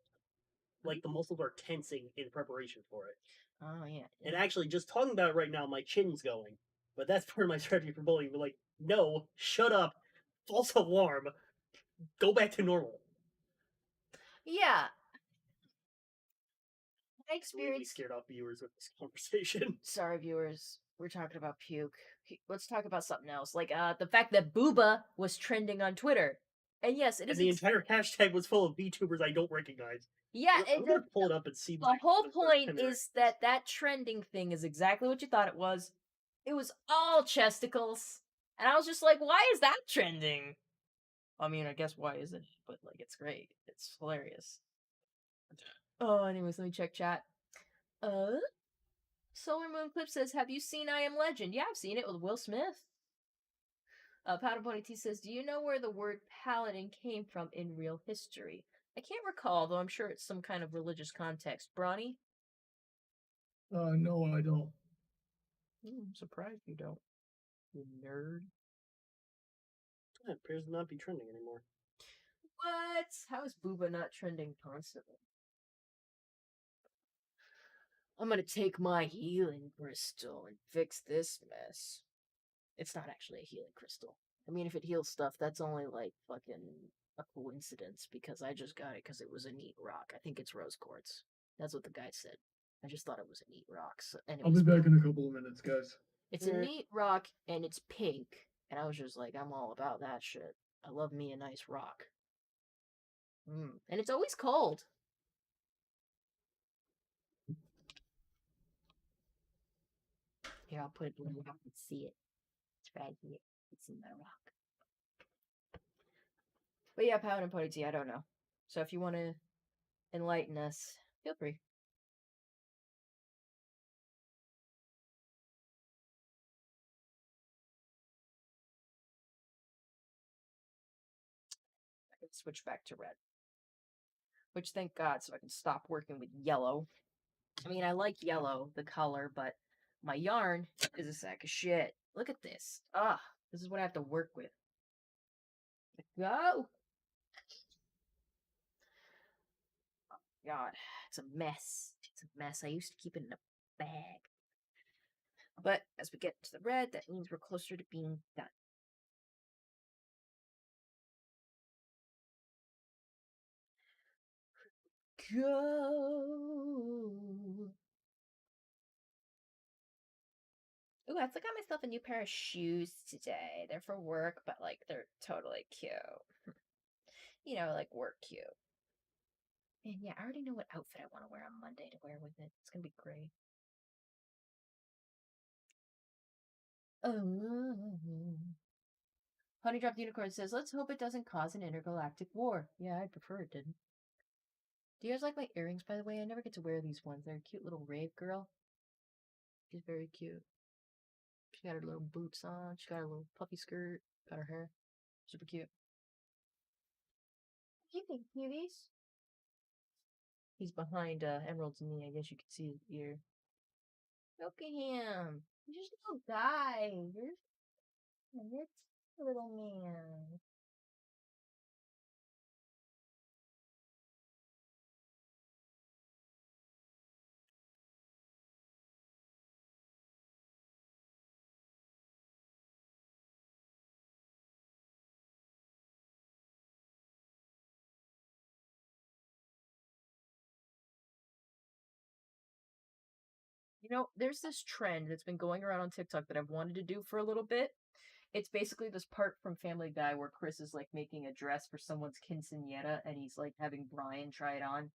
Like the muscles are tensing in preparation for it. Oh yeah. And actually, just talking about it right now, my chin's going. But that's part of my strategy for bullying. But like, no, shut up, false alarm, go back to normal. Yeah. My Really experience. scared off viewers with this conversation. Sorry, viewers. We're talking about puke. Let's talk about something else. Like the fact that Booba was trending on Twitter. And yes, it And is. the entire hashtag was full of VTubers I don't recognize. Yeah, I'm gonna pull it up and see. the whole point is that trending thing is exactly what you thought it was. It was all chesticles. And I was just like, why is that trending? I mean, I guess why isn't it? But like, it's great. It's hilarious. Oh, anyways, let me check chat. Solar Moon Clip says, have you seen I Am Legend? Yeah, I've seen it with Will Smith. Powder Pony T says, do you know where the word paladin came from in real history? I can't recall, though I'm sure it's some kind of religious context. Bronny? No, I don't. I'm surprised you don't. You nerd. It appears to not be trending anymore. What? How is Booba not trending constantly? I'm gonna take my healing crystal and fix this mess. It's not actually a healing crystal. I mean, if it heals stuff, that's only like fucking a coincidence because I just got it because it was a neat rock. I think it's rose quartz. That's what the guy said. I just thought it was a neat rock. So, and I'll be back in a couple of minutes, guys. It's a neat rock and it's pink. And I was just like, I'm all about that shit. I love me a nice rock. And it's always cold. Here, I'll put it where you can see it. It's right here. It's in my rock. But yeah, Pound and Pony T, I don't know. So if you want to enlighten us, feel free. I can switch back to red. Which, thank God, so I can stop working with yellow. I mean, I like yellow, the color, but my yarn is a sack of shit. Look at this. This is what I have to work with. Go! Oh, God, it's a mess. It's a mess. I used to keep it in a bag. But as we get to the red, that means we're closer to being done. Go! Ooh, I got myself a new pair of shoes today. They're for work, but like they're totally cute. You know, like work cute. And yeah, I already know what outfit I want to wear on Monday to wear with it. It's gonna be great. Honey Dropped Unicorn says, let's hope it doesn't cause an intergalactic war. Yeah, I'd prefer it didn't. Do you guys like my earrings, by the way? I never get to wear these ones. They're a cute little rave girl. She's very cute. She got her little boots on. She got her little puffy skirt. Got her hair. Super cute. What do you think, cuties? He's behind Emerald's knee. I guess you can see his ear. Look at him. He's just a little guy. You're a little man. You know, there's this trend that's been going around on TikTok that I've wanted to do for a little bit. It's basically this part from Family Guy where Chris is like making a dress for someone's quinceañera and he's like having Brian try it on.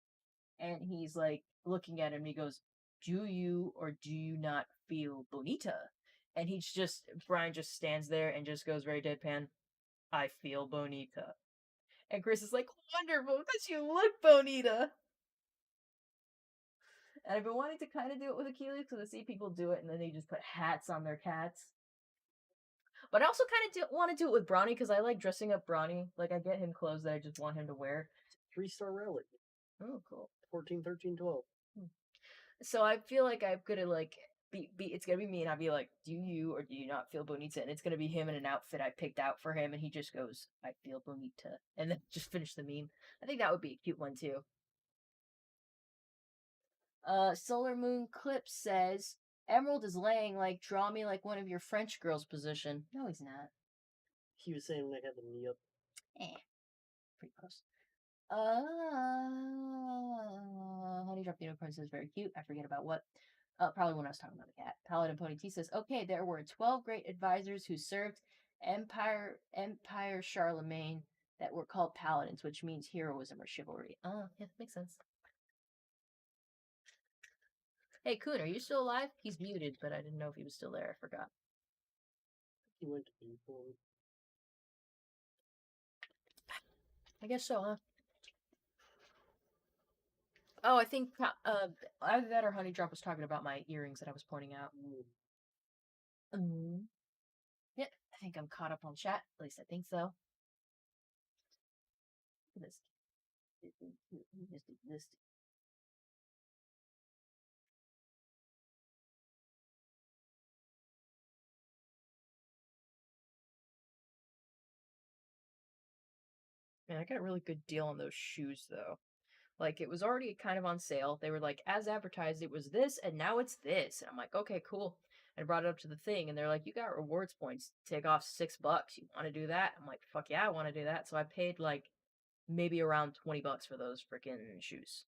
And he's like looking at him and he goes, do you or do you not feel bonita? And Brian just stands there and just goes very deadpan, I feel bonita. And Chris is like, wonderful, because you look bonita. And I've been wanting to kind of do it with Achilles because I see people do it and then they just put hats on their cats. But I also kind of want to do it with Bronny because I like dressing up Bronny. Like, I get him clothes that I just want him to wear. 3-star rally. Oh, cool. 14, 13, 12. So I feel like I'm gonna like be it's gonna be me and I'll be like, do you or do you not feel bonita? And it's gonna be him in an outfit I picked out for him and he just goes, I feel bonita. And then just finish the meme. I think that would be a cute one too. Solar Moon Clip says Emerald is laying like draw me like one of your French girls position. No, he's not. He was saying when I had the knee up. Pretty close. Honey Drop Unicorn says very cute. I forget about what. Probably when I was talking about the cat. Paladin Pony T says, okay, there were 12 great advisors who served Empire Charlemagne that were called paladins, which means heroism or chivalry. Oh, yeah, makes sense. Hey, Coon, are you still alive? He's muted, but I didn't know if he was still there. I forgot. He went to uniform. I guess so, huh? Oh, I think either that or Honey Drop was talking about my earrings that I was pointing out. Yep, I think I'm caught up on chat. At least I think so. This. Man, I got a really good deal on those shoes, though. Like, it was already kind of on sale. They were like, as advertised, it was this, and now it's this. And I'm like, okay, cool. And I brought it up to the thing, and they're like, you got rewards points. Take off $6. You want to do that? I'm like, fuck yeah, I want to do that. So I paid, like, maybe around $20 for those freaking shoes.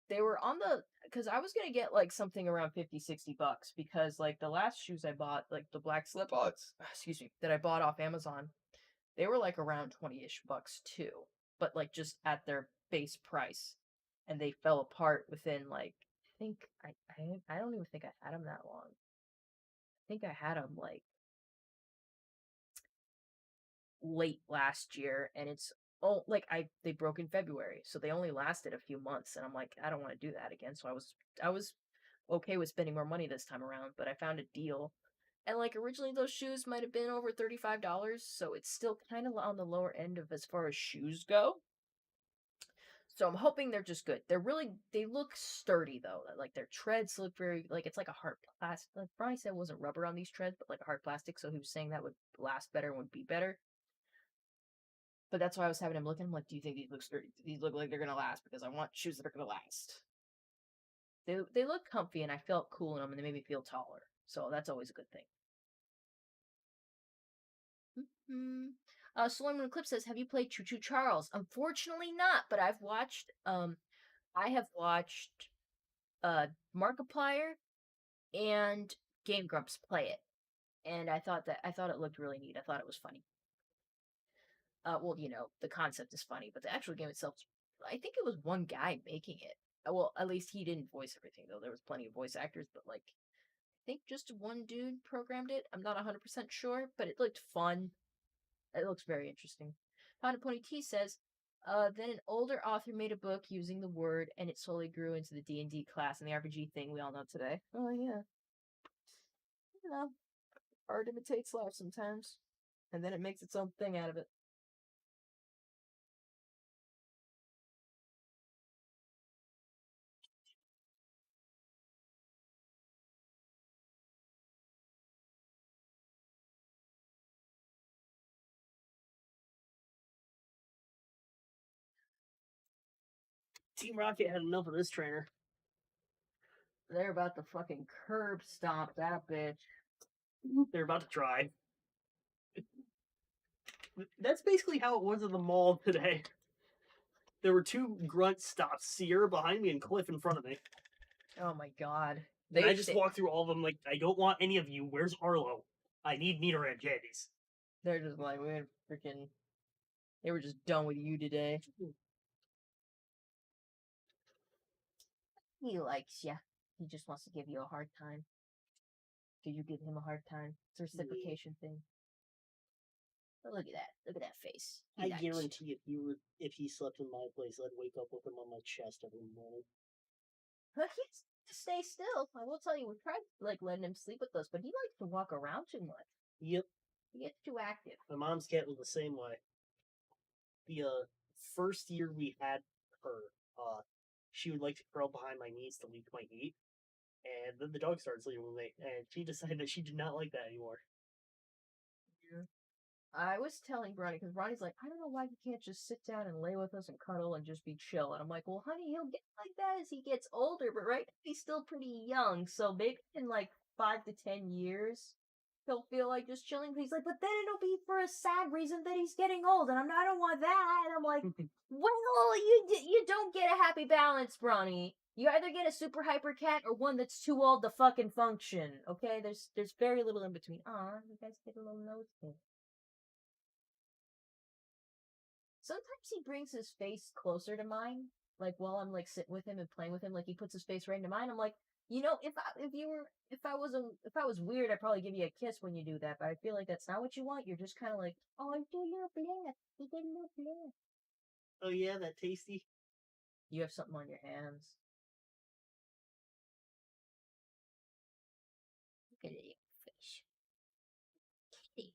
They were on the, because I was going to get, like, something around $50-$60, because, like, the last shoes I bought, like, the black slip-ons, excuse me, that I bought off Amazon, they were like around 20-ish bucks too, but like just at their base price, and they fell apart within like I think I don't even think I had them that long. I think I had them like late last year, and it's like they broke in February, so they only lasted a few months, and I'm like I don't want to do that again. So I was okay with spending more money this time around, but I found a deal. And like originally those shoes might have been over $35, so it's still kind of on the lower end of as far as shoes go. So I'm hoping they're just good. They look sturdy though. Like their treads look very like it's like a hard plastic. Like Brian said, it wasn't rubber on these treads, but like a hard plastic. So he was saying that would last better and would be better. But that's why I was having him looking. I'm like, do you think these look sturdy? These look like they're gonna last because I want shoes that are gonna last. They look comfy and I felt cool in them and they made me feel taller. So that's always a good thing. Solomon Clip says, "Have you played Choo Choo Charles?" Unfortunately, not. But I've watched. I have watched. Markiplier and Game Grumps play it, and I thought it looked really neat. I thought it was funny. Well, you know, the concept is funny, but the actual game itself, I think it was one guy making it. Well, at least he didn't voice everything though. There was plenty of voice actors, but like, I think just one dude programmed it. I'm not 100% sure, but it looked fun. It looks very interesting. Panda Pony T says, then an older author made a book using the word, and it slowly grew into the D&D class and the RPG thing we all know today. Oh yeah. You know, art imitates life sometimes, and then it makes its own thing out of it. Team Rocket had enough of this trainer. They're about to fucking curb stomp that bitch. They're about to try. That's basically how it was at the mall today. There were two grunt stops, Sierra behind me and Cliff in front of me. Oh my god. And I just walked through all of them like, I don't want any of you. Where's Arlo? I need meter and Jaddies. They're just like, we're freaking. They were just done with you today. He likes ya. He just wants to give you a hard time. Do you give him a hard time? It's a reciprocation thing. But look at that. Look at that face. I guarantee if he slept in my place, I'd wake up with him on my chest every morning. He has to stay still. I will tell you, we tried like letting him sleep with us, but he likes to walk around too much. Yep. He gets too active. My mom's cat was the same way. The first year we had her, she would like to curl behind my knees to leak my heat. And then the dog started sleeping with me, and she decided that she did not like that anymore. I was telling Bronny, because Bronny's like, I don't know why he can't just sit down and lay with us and cuddle and just be chill. And I'm like, well, honey, he'll get like that as he gets older, but right now he's still pretty young. So maybe in like 5 to 10 years, he'll feel like just chilling. He's like, but then it'll be for a sad reason that he's getting old. And I don't want that. And I'm like, well, you don't get a happy balance, Bronny. You either get a super hyper cat or one that's too old to fucking function. Okay, there's very little in between. Aw, you guys get a little nose thing. Sometimes he brings his face closer to mine, like while I'm like sitting with him and playing with him. Like he puts his face right into mine. I'm like, you know, if I was weird, I'd probably give you a kiss when you do that. But I feel like that's not what you want. You're just kind of like, oh, I do a little bleh. You get a little bleh. Oh yeah, that tasty. You have something on your hands. Look at your face. Kitty.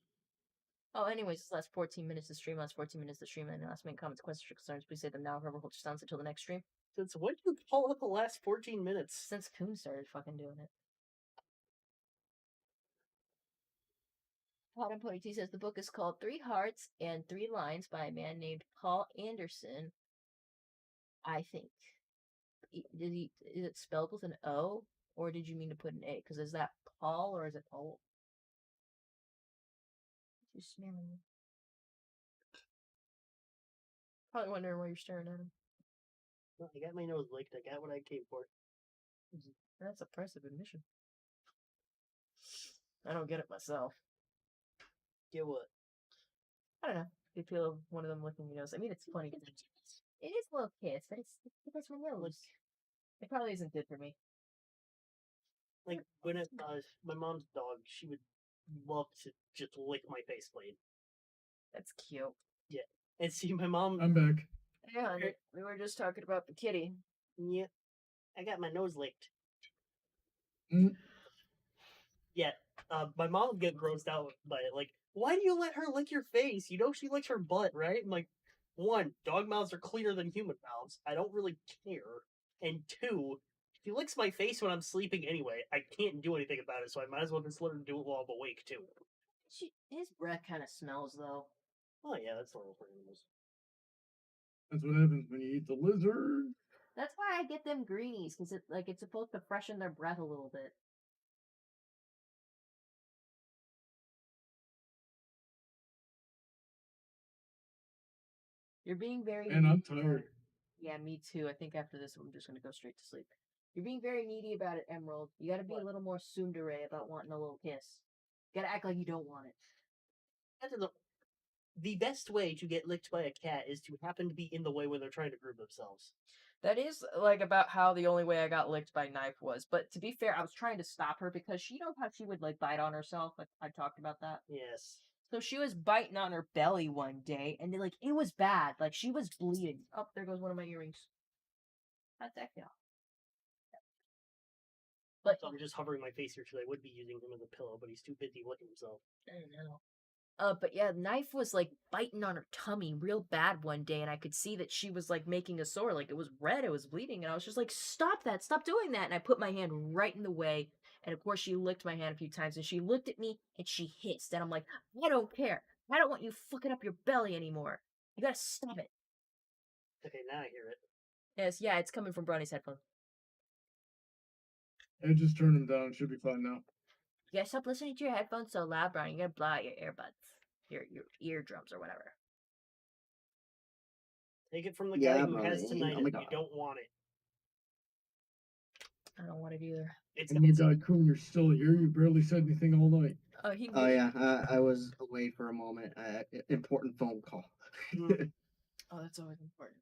Oh, anyways, this last 14 minutes to stream. Last 14 minutes to stream. And last minute comments, questions, or concerns. Please say them now. Whoever holds your silence until the next stream. Since when do you call it the last 14 minutes? Since Coon started fucking doing it. Autumn Pointy says the book is called Three Hearts and Three Lines by a man named Paul Anderson. I think. Is it spelled with an O? Or did you mean to put an A? Because is that Paul or is it Paul? You smelling me? Probably wondering why you're staring at him. Well, I got my nose licked. I got what I came for. That's a impressive admission. I don't get it myself. Get what? I don't know. You feel one of them licking your nose. I mean, it's funny. It is a little kiss, but it's because my nose. It probably isn't good for me. Like when it, my mom's dog, she would love to just lick my faceplate. That's cute. Yeah, and see, my mom. I'm back. Yeah, we were just talking about the kitty. Yeah, I got my nose licked. Mm. Yeah, my mom would get grossed out by it. Like, why do you let her lick your face? You know she licks her butt, right? I'm like, one, dog mouths are cleaner than human mouths. I don't really care. And two, she licks my face when I'm sleeping anyway. I can't do anything about it, so I might as well just let her do it while I'm awake too. His breath kind of smells though. Oh yeah, that's normal for animals. That's what happens when you eat the lizard. That's why I get them greenies, because it's supposed to freshen their breath a little bit. You're being very And I'm needy about tired. it. Yeah, me too. I think after this, I'm just gonna go straight to sleep. You're being very needy about it, Emerald. You gotta be What? a little more tsundere about wanting a little kiss. You gotta act like you don't want it. The best way to get licked by a cat is to happen to be in the way when they're trying to groom themselves. That is like about how the only way I got licked by Knife was. But to be fair, I was trying to stop her because she knows how she would like bite on herself. Like I talked about that. Yes. So she was biting on her belly one day, and like it was bad. Like she was bleeding. Oh, there goes one of my earrings. How'd that go? But So I'm just hovering my face here because I would be using him as a pillow, but he's too busy licking himself. I don't know. But yeah, Knife was like biting on her tummy real bad one day, and I could see that she was like making a sore. Like it was red, it was bleeding, and I was just like, "Stop that! Stop doing that!" And I put my hand right in the way, and of course she licked my hand a few times, and she looked at me and she hissed, and I'm like, "I don't care. I don't want you fucking up your belly anymore. You gotta stop it." Okay, now I hear it. Yes, yeah, it's coming from Brownie's headphones. I just turned them down. Should be fine now. You gotta stop listening to your headphones so loud, Brownie. You gotta blow out your earbuds, your eardrums or whatever. Take it from the Yeah, guy who has buddy. tinnitus. Oh my You God. don't want it. I don't want it either. It's Oh my God, Coon, you're still here. You barely said anything all night. Oh, he. Oh yeah, I was away for a moment. Important phone call. Oh, that's always important.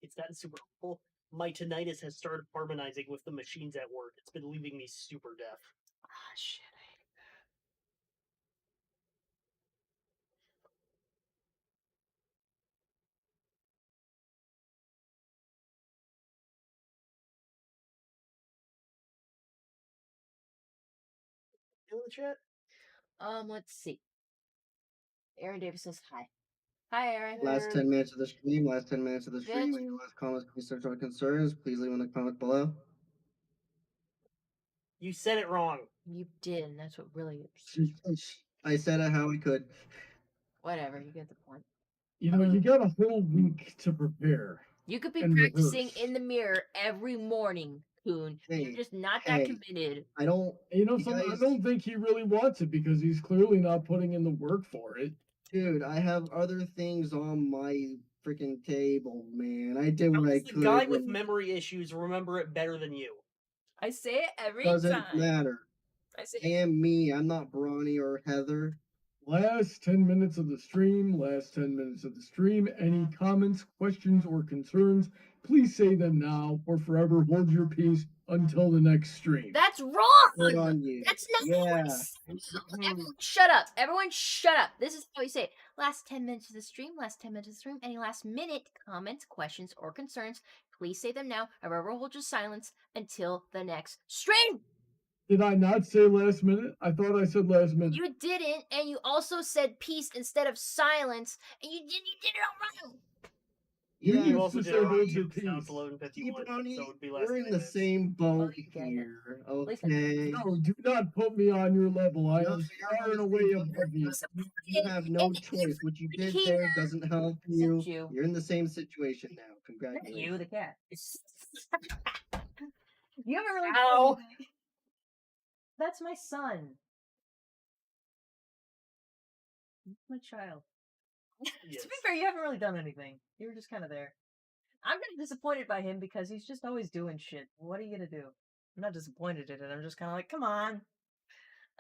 It's not super cool. My tinnitus has started harmonizing with the machines at work. It's been leaving me super deaf. Ah, shit. In the chat? Let's see. Aaron Davis says hi. Hi, Aaron. Last 10 minutes of the stream. Last 10 minutes of the stream. Good. Any last comments, concerns, or concerns? Please leave in the comments below. You said it wrong. You did, and that's what really. I said it how I could. Whatever, you get the point. You know, you got a whole week to prepare. You could be And practicing rehearse. in the mirror every morning, Coon. You're Hey, just not that hey. committed. I don't. You know, You I guys- don't think he really wants it because he's clearly not putting in the work for it. Dude, I have other things on my freaking table, man. I did How what I does the could. guy with memory issues remember it better than you? I say it every Doesn't time. matter. I say I am me. I'm not Brawny or Heather. Last 10 minutes of the stream, last 10 minutes of the stream. Any comments, questions, or concerns, please say them now or forever hold your peace until the next stream. That's Good wrong. on you. That's not Yeah. how we say it. Everyone shut up. Everyone shut up. This is how we say it. Last 10 minutes of the stream. Last 10 minutes of the stream. Any last minute comments, questions, or concerns, please say them now. However, hold your silence until the next stream. Did I not say last minute? I thought I said last minute. You didn't, and you also said peace instead of silence, and you did it all wrong. You Yeah, used You also to did say it hold wrong. your Now it's peace. 11:51, Brawny, so it would be last we're in 10 the minutes. same boat Oh, you get it. here. At least I Okay. No, do not put me on your level. I No, am you're far on and the away same above boat. you. You have no choice. What you did there doesn't help you. Except you. You're in the same situation now. Not Congratulations. you, the cat. You haven't really. Ow! That's my son. My child. Yes. To be fair, you haven't really done anything. You were just kind of there. I'm kind of disappointed by him because he's just always doing shit. What are you gonna do? I'm not disappointed in it. I'm just kind of like, come on.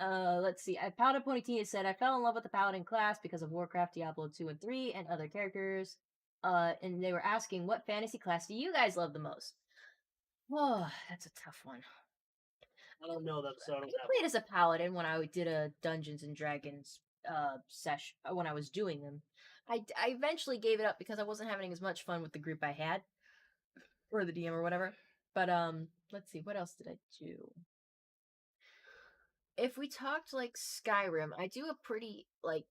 Let's see. Paladin Ponytina said, I fell in love with the Paladin class because of Warcraft, Diablo 2 and 3, and other characters. And they were asking, what fantasy class do you guys love the most? Oh, that's a tough one. I don't know that, so I I don't have played as a paladin when I did a Dungeons and Dragons session when I was doing them. I eventually gave it up because I wasn't having as much fun with the group I had, or the DM or whatever. But let's see, what else did I do? If we talked like Skyrim, I do a pretty like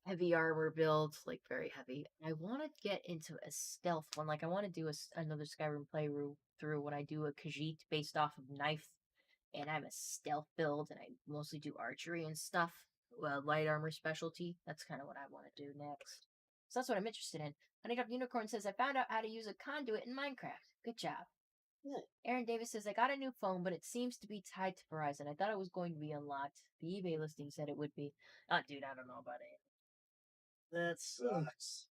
heavy armor build, like very heavy. I want to get into a stealth one. Like I want to do another Skyrim playthrough when I do a Khajiit based off of knife, and I'm a stealth build, and I mostly do archery and stuff. Light armor specialty. That's kind of what I want to do next. So that's what I'm interested in. Honeycomb Unicorn says, I found out how to use a conduit in Minecraft. Good job. Cool. Aaron Davis says, I got a new phone, but it seems to be tied to Verizon. I thought it was going to be unlocked. The eBay listing said it would be. Oh, dude, I don't know about it. That sucks.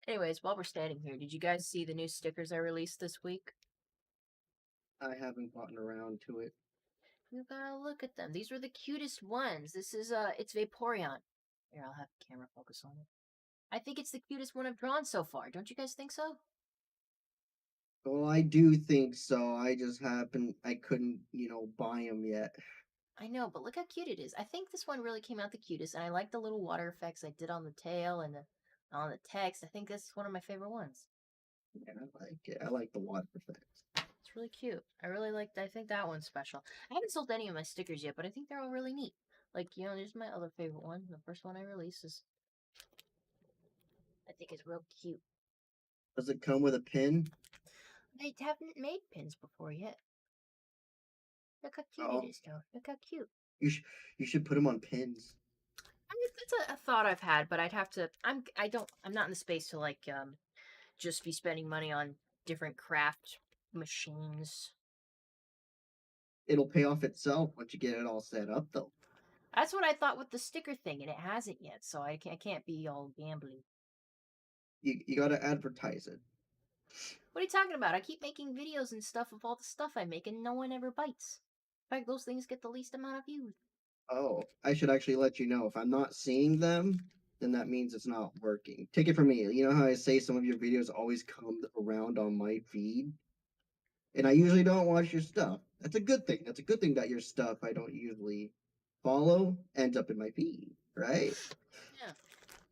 Anyways, while we're standing here, did you guys see the new stickers I released this week? I haven't gotten around to it. You gotta look at them. These were the cutest ones. This is it's Vaporeon. Here, I'll have the camera focus on it. I think it's the cutest one I've drawn so far. Don't you guys think so? Well, I do think so. I couldn't, buy them yet. I know, but look how cute it is. I think this one really came out the cutest, and I like the little water effects I did on the tail and on the text. I think this is one of my favorite ones. Yeah, I like it. I like the water effects. It's really cute. I think that one's special. I haven't sold any of my stickers yet, but I think they're all really neat. Like, there's my other favorite one. The first one I released I think is real cute. Does it come with a pin? I haven't made pins before yet. Look how cute Oh. it is, though. Look how cute. You should put them on pins. I mean, that's a thought I've had, but I'd have to. I'm not in the space to like just be spending money on different craft machines. It'll pay off itself once you get it all set up, though. That's what I thought with the sticker thing, and it hasn't yet, so I can't be all gambling. You gotta advertise it. What are you talking about? I keep making videos and stuff of all the stuff I make, and no one ever bites. In fact, those things get the least amount of views. Oh, I should actually let you know. If I'm not seeing them, then that means it's not working. Take it from me. You know how I say some of your videos always come around on my feed? And I usually don't watch your stuff. That's a good thing. That's a good thing that your stuff I don't usually follow ends up in my feed, right? Yeah.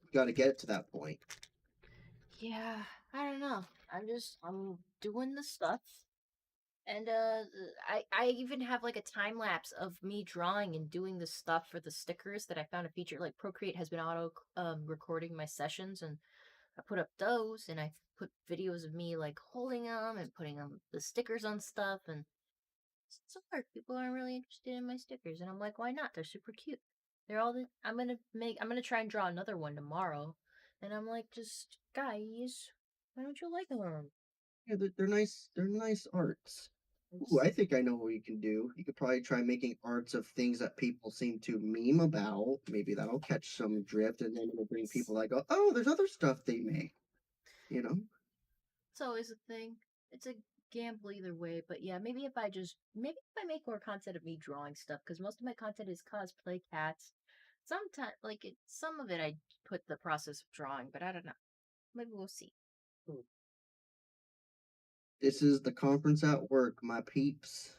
You gotta get it to that point. Yeah, I don't know. I'm doing the stuff. And I even have like a time lapse of me drawing and doing the stuff for the stickers that I found a feature. Like Procreate has been auto recording my sessions, and I put up those, and I put videos of me like holding them and putting the stickers on stuff. And so far, people aren't really interested in my stickers, and I'm like, why not? They're super cute. They're all the. I'm gonna try and draw another one tomorrow, and I'm like, just guys, why don't you like them? Yeah, they're nice. They're nice arts. Ooh, I think I know what you can do. You could probably try making arts of things that people seem to meme about. Maybe that'll catch some drift, and then it'll bring people that go, "Oh, there's other stuff they make." You know? It's always a thing. It's a gamble either way, but yeah, maybe if I make more content of me drawing stuff, because most of my content is cosplay cats. Sometimes, some of it I put the process of drawing, but I don't know. Maybe we'll see. Hmm. This is the conference at work, my peeps.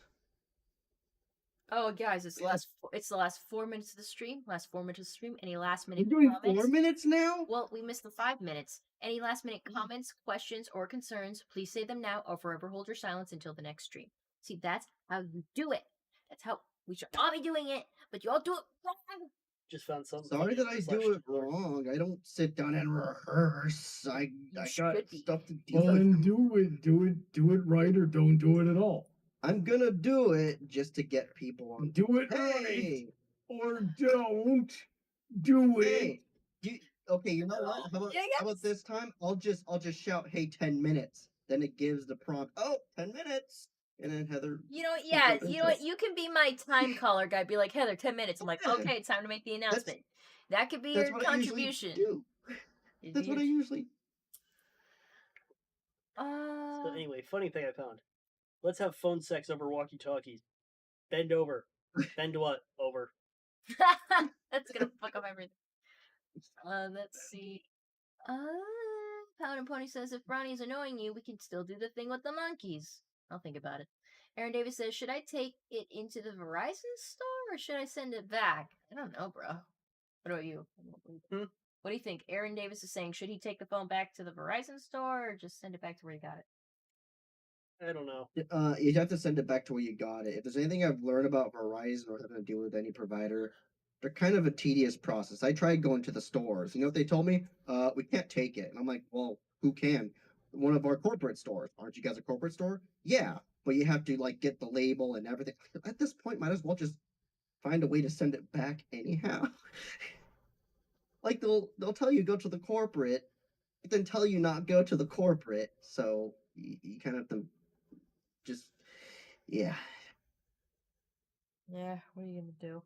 Oh, guys, it's the Yeah. it's the last 4 minutes of the stream. Last 4 minutes of the stream. Any last We're minute doing comments? 4 minutes now? Well, we missed the 5 minutes. Any last minute comments, questions, or concerns? Please say them now, or forever hold your silence until the next stream. See, that's how you do it. That's how we should all be doing it, but you all do it wrong. Just found something. Sorry funny that I slash do it Discord. wrong. I don't sit down and rehearse. I got should be. stuff to do. Well, then do it right, or don't do it at all. I'm gonna do it just to get people on. Do it right, Hey, or don't do it. hey. Okay, you know what? How about this time? I'll just shout, "Hey, 10 minutes." Then it gives the prompt. Oh, 10 minutes. And then Heather. You know, can yeah, jump you into know what? it. You can be my time caller guy. Be like, Heather, 10 minutes. I'm like, Yeah. okay, it's time to make the announcement. That could be That's your what I usually contribution. do. That's what I usually. So anyway, funny thing I found. Let's have phone sex over walkie-talkies. Bend over. Bend what? Over. That's gonna fuck up everything. Let's see. Pound and Pony says if Ronnie's annoying you, we can still do the thing with the monkeys. I'll think about it. Aaron Davis says, should I take it into the Verizon store or should I send it back? I don't know, bro. What about you? What do you think? Aaron Davis is saying, should he take the phone back to the Verizon store or just send it back to where he got it? I don't know. You have to send it back to where you got it. If there's anything I've learned about Verizon or having to deal with any provider, they're kind of a tedious process. I tried going to the stores. You know what they told me? We can't take it. And I'm like, well, who can? One of our corporate stores. Aren't you guys a corporate store? Yeah, but you have to like get the label and everything. At this point, might as well just find a way to send it back anyhow. Like they'll tell you go to the corporate, but then tell you not go to the corporate. So you kind of have to just yeah. Yeah, what are you gonna do?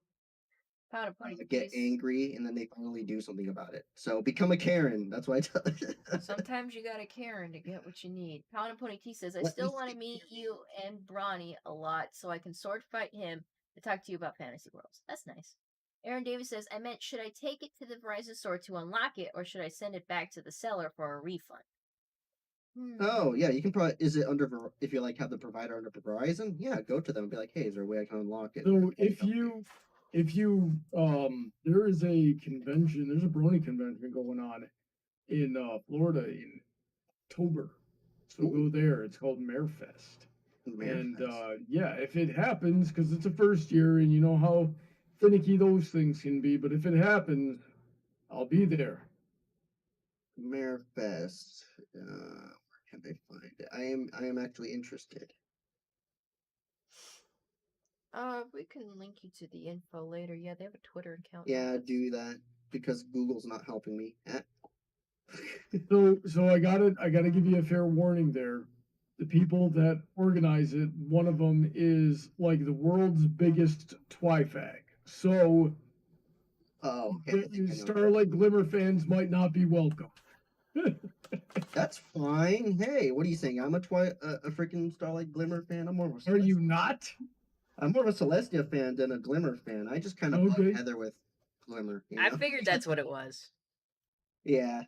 Pound and Pony, Get angry and then they finally do something about it. So become a Karen. That's what I tell you. Sometimes you gotta Karen to get what you need. Pound and Pony T says, I Let still me want to think. meet you and Bronny a lot so I can sword fight him to talk to you about Fantasy Worlds. That's nice. Aaron Davis says, I meant, should I take it to the Verizon store to unlock it or should I send it back to the seller for a refund? Oh yeah, you can probably. Is it under if you like have the provider under Verizon? Yeah, go to them and be like, hey, is there a way I can unlock it? So if you there is a convention, there's a Brony convention going on in Florida in October. So go there. It's called Marefest. And yeah, if it happens, because it's a first year, and you know how finicky those things can be, but if it happens, I'll be there. Marefest. Where can I find it? I am actually interested. We can link you to the info later. Yeah, they have a Twitter account. Yeah, do that because Google's not helping me. So I gotta give you a fair warning there. The people that organize it, one of them is like the world's biggest twifag. So Oh, okay. Starlight Glimmer fans might not be welcome. That's fine. Hey, what are you saying? I'm a freaking Starlight Glimmer fan. I'm more of a Are you not? I'm more of a Celestia fan than a Glimmer fan. I just kind of bug Heather with Glimmer. You know? I figured that's what it was. Yeah.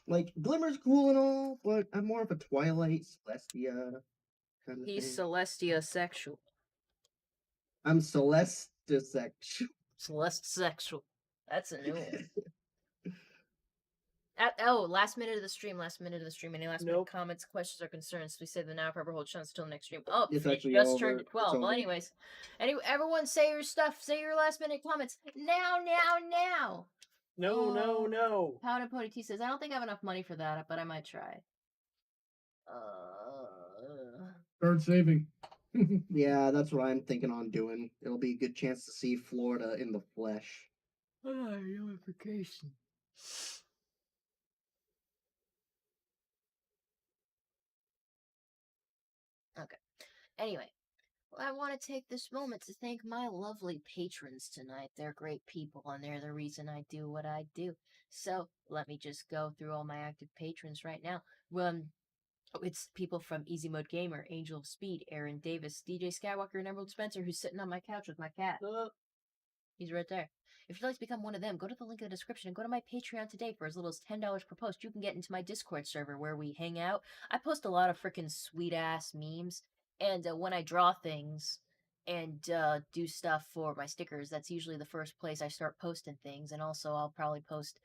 Like, Glimmer's cool and all, but I'm more of a Twilight, Celestia kind of He's thing. Celestia sexual. I'm Celestia sexual. Celeste sexual. That's a new one. Last minute of the stream. Last minute of the stream. Any last minute Nope. comments, questions, or concerns? We say the now forever hold chance till next stream. Oh, It's it actually just over. turned to It's 12. Well, over. anyways, everyone say your stuff. Say your last minute comments now. No, no, no. Powder Pony T says, I don't think I have enough money for that, but I might try. Start saving. Yeah, that's what I'm thinking on doing. It'll be a good chance to see Florida in the flesh. Notification. Okay. Anyway, I want to take this moment to thank my lovely patrons tonight. They're great people, and they're the reason I do what I do. So let me just go through all my active patrons right now. It's people from Easy Mode Gamer, Angel of Speed, Aaron Davis, DJ Skywalker, and Emerald Spencer, who's sitting on my couch with my cat. He's right there. If you'd like to become one of them, go to the link in the description and go to my Patreon today for as little as $10 per post. You can get into my Discord server where we hang out. I post a lot of freaking sweet ass memes, and when I draw things and do stuff for my stickers, that's usually the first place I start posting things. And also, I'll probably post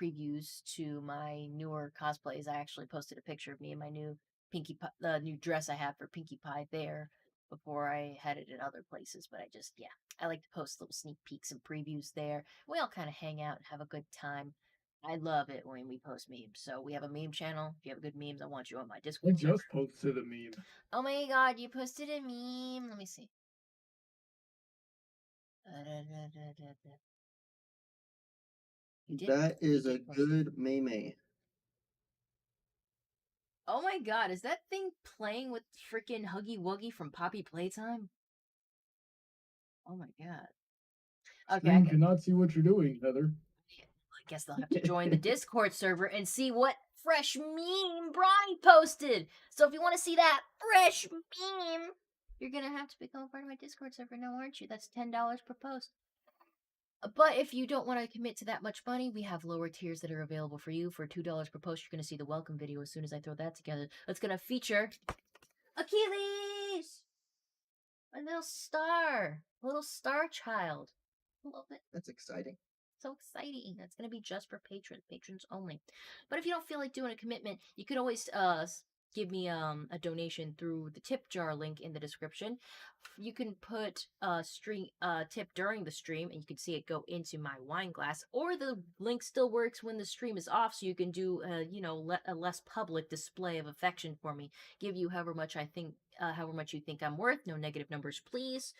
previews to my newer cosplays. I actually posted a picture of me in my new Pinkie Pie, the new dress I have for Pinkie Pie there before I had it in other places. But I like to post little sneak peeks and previews there. We all kind of hang out and have a good time. I love it when we post memes. So we have a meme channel. If you have good memes, I want you on my I Discord server. just posted a meme. Oh my god, you posted a meme. Let me see. You did. That is you a did post it. good meme. Oh my god, is that thing playing with freaking Huggy Wuggy from Poppy Playtime? Oh my god. Okay, Stream cannot see what you're doing, Heather. I guess they'll have to join the Discord server and see what fresh meme Bronny posted. So if you want to see that fresh meme, you're going to have to become a part of my Discord server now, aren't you? That's $10 per post. But if you don't want to commit to that much money, we have lower tiers that are available for you. For $2 per post, you're going to see the welcome video as soon as I throw that together. That's going to feature Achilles! A little star child. Love it. That's exciting. So exciting. That's going to be just for patrons only. But if you don't feel like doing a commitment, you could always give me a donation through the tip jar link in the description. You can put a tip during the stream and you can see it go into my wine glass, or the link still works when the stream is off, so you can do a less public display of affection for me. Give you however much you think I'm worth. No negative numbers, please.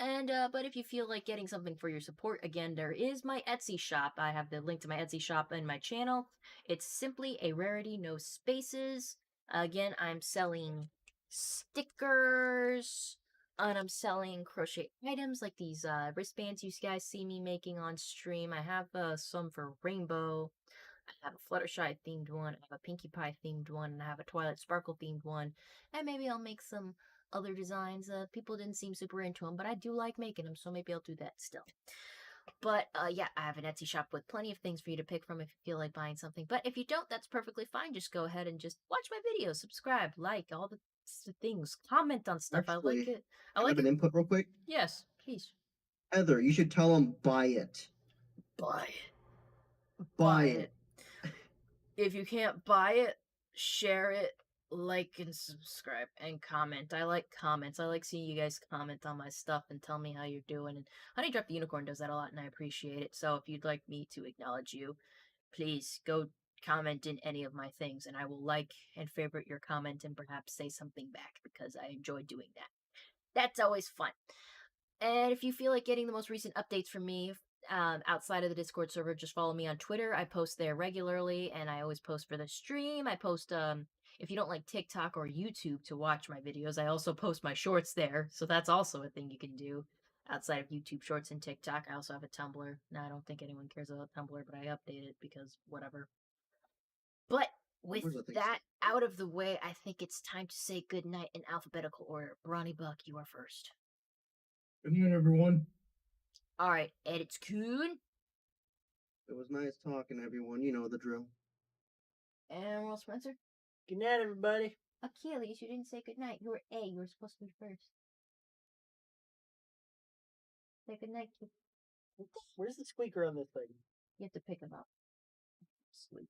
And but if you feel like getting something for your support, again, there is my Etsy shop. I have the link to my Etsy shop in my channel. It's simply a rarity, no spaces. Again, I'm selling stickers, and I'm selling crochet items like these wristbands you guys see me making on stream. I have some for Rainbow. I have a Fluttershy themed one, I have a Pinkie Pie themed one, and I have a Twilight Sparkle themed one. And maybe I'll make some other designs. People didn't seem super into them, but I do like making them, so maybe I'll do that still. But I have an Etsy shop with plenty of things for you to pick from if you feel like buying something. But if you don't, that's perfectly fine. Just go ahead and just watch my videos, subscribe, like all the things, comment on stuff. I like Actually, it. I have an input real quick. Yes, please. Heather, you should tell them buy it. Buy it. Buy it. If you can't buy it, share it, like and subscribe, and comment. I like comments. I like seeing you guys comment on my stuff and tell me how you're doing. And Honey Drop the Unicorn does that a lot, and I appreciate it. So if you'd like me to acknowledge you, please go comment in any of my things, and I will like and favorite your comment and perhaps say something back because I enjoy doing that. That's always fun. And if you feel like getting the most recent updates from me outside of the Discord server, just follow me on Twitter. I post there regularly, and I always post for the stream. I post, if you don't like TikTok or YouTube to watch my videos, I also post my shorts there. So that's also a thing you can do outside of YouTube Shorts and TikTok. I also have a Tumblr. Now, I don't think anyone cares about Tumblr, but I update it because whatever. But with that out of the way, I think it's time to say goodnight in alphabetical order. Bronny Buck, you are first. Good night, everyone. All right, Edits Coon. It was nice talking, everyone. You know the drill. And Will Spencer. Good night, everybody. Achilles, you didn't say goodnight. You were A. You were supposed to be first. Say goodnight, kid. Where's the squeaker on this thing? You have to pick him up. Sleep.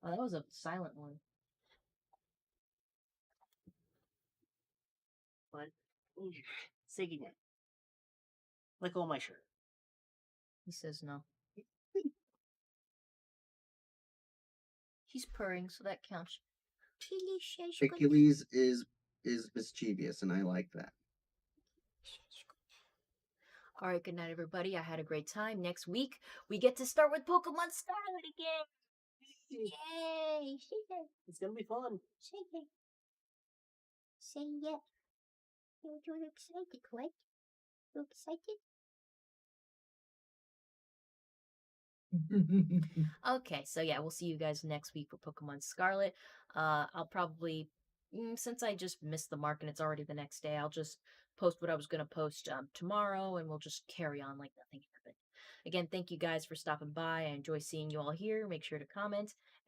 Oh, that was a silent one. What? Siggy it. Let go of my shirt. He says no. He's purring, so that counts. Tilly says good. Hercules is mischievous, and I like that. All right, good night, everybody. I had a great time. Next week, we get to start with Pokemon Scarlet again. Yay! It's gonna be fun. Say yeah. You're excited, right? You excited? Okay, so yeah, we'll see you guys next week for Pokemon Scarlet. I'll probably, since I just missed the mark and it's already the next day, I'll just post what I was going to post tomorrow and we'll just carry on like nothing happened. Again, thank you guys for stopping by. I enjoy seeing you all here. Make sure to comment.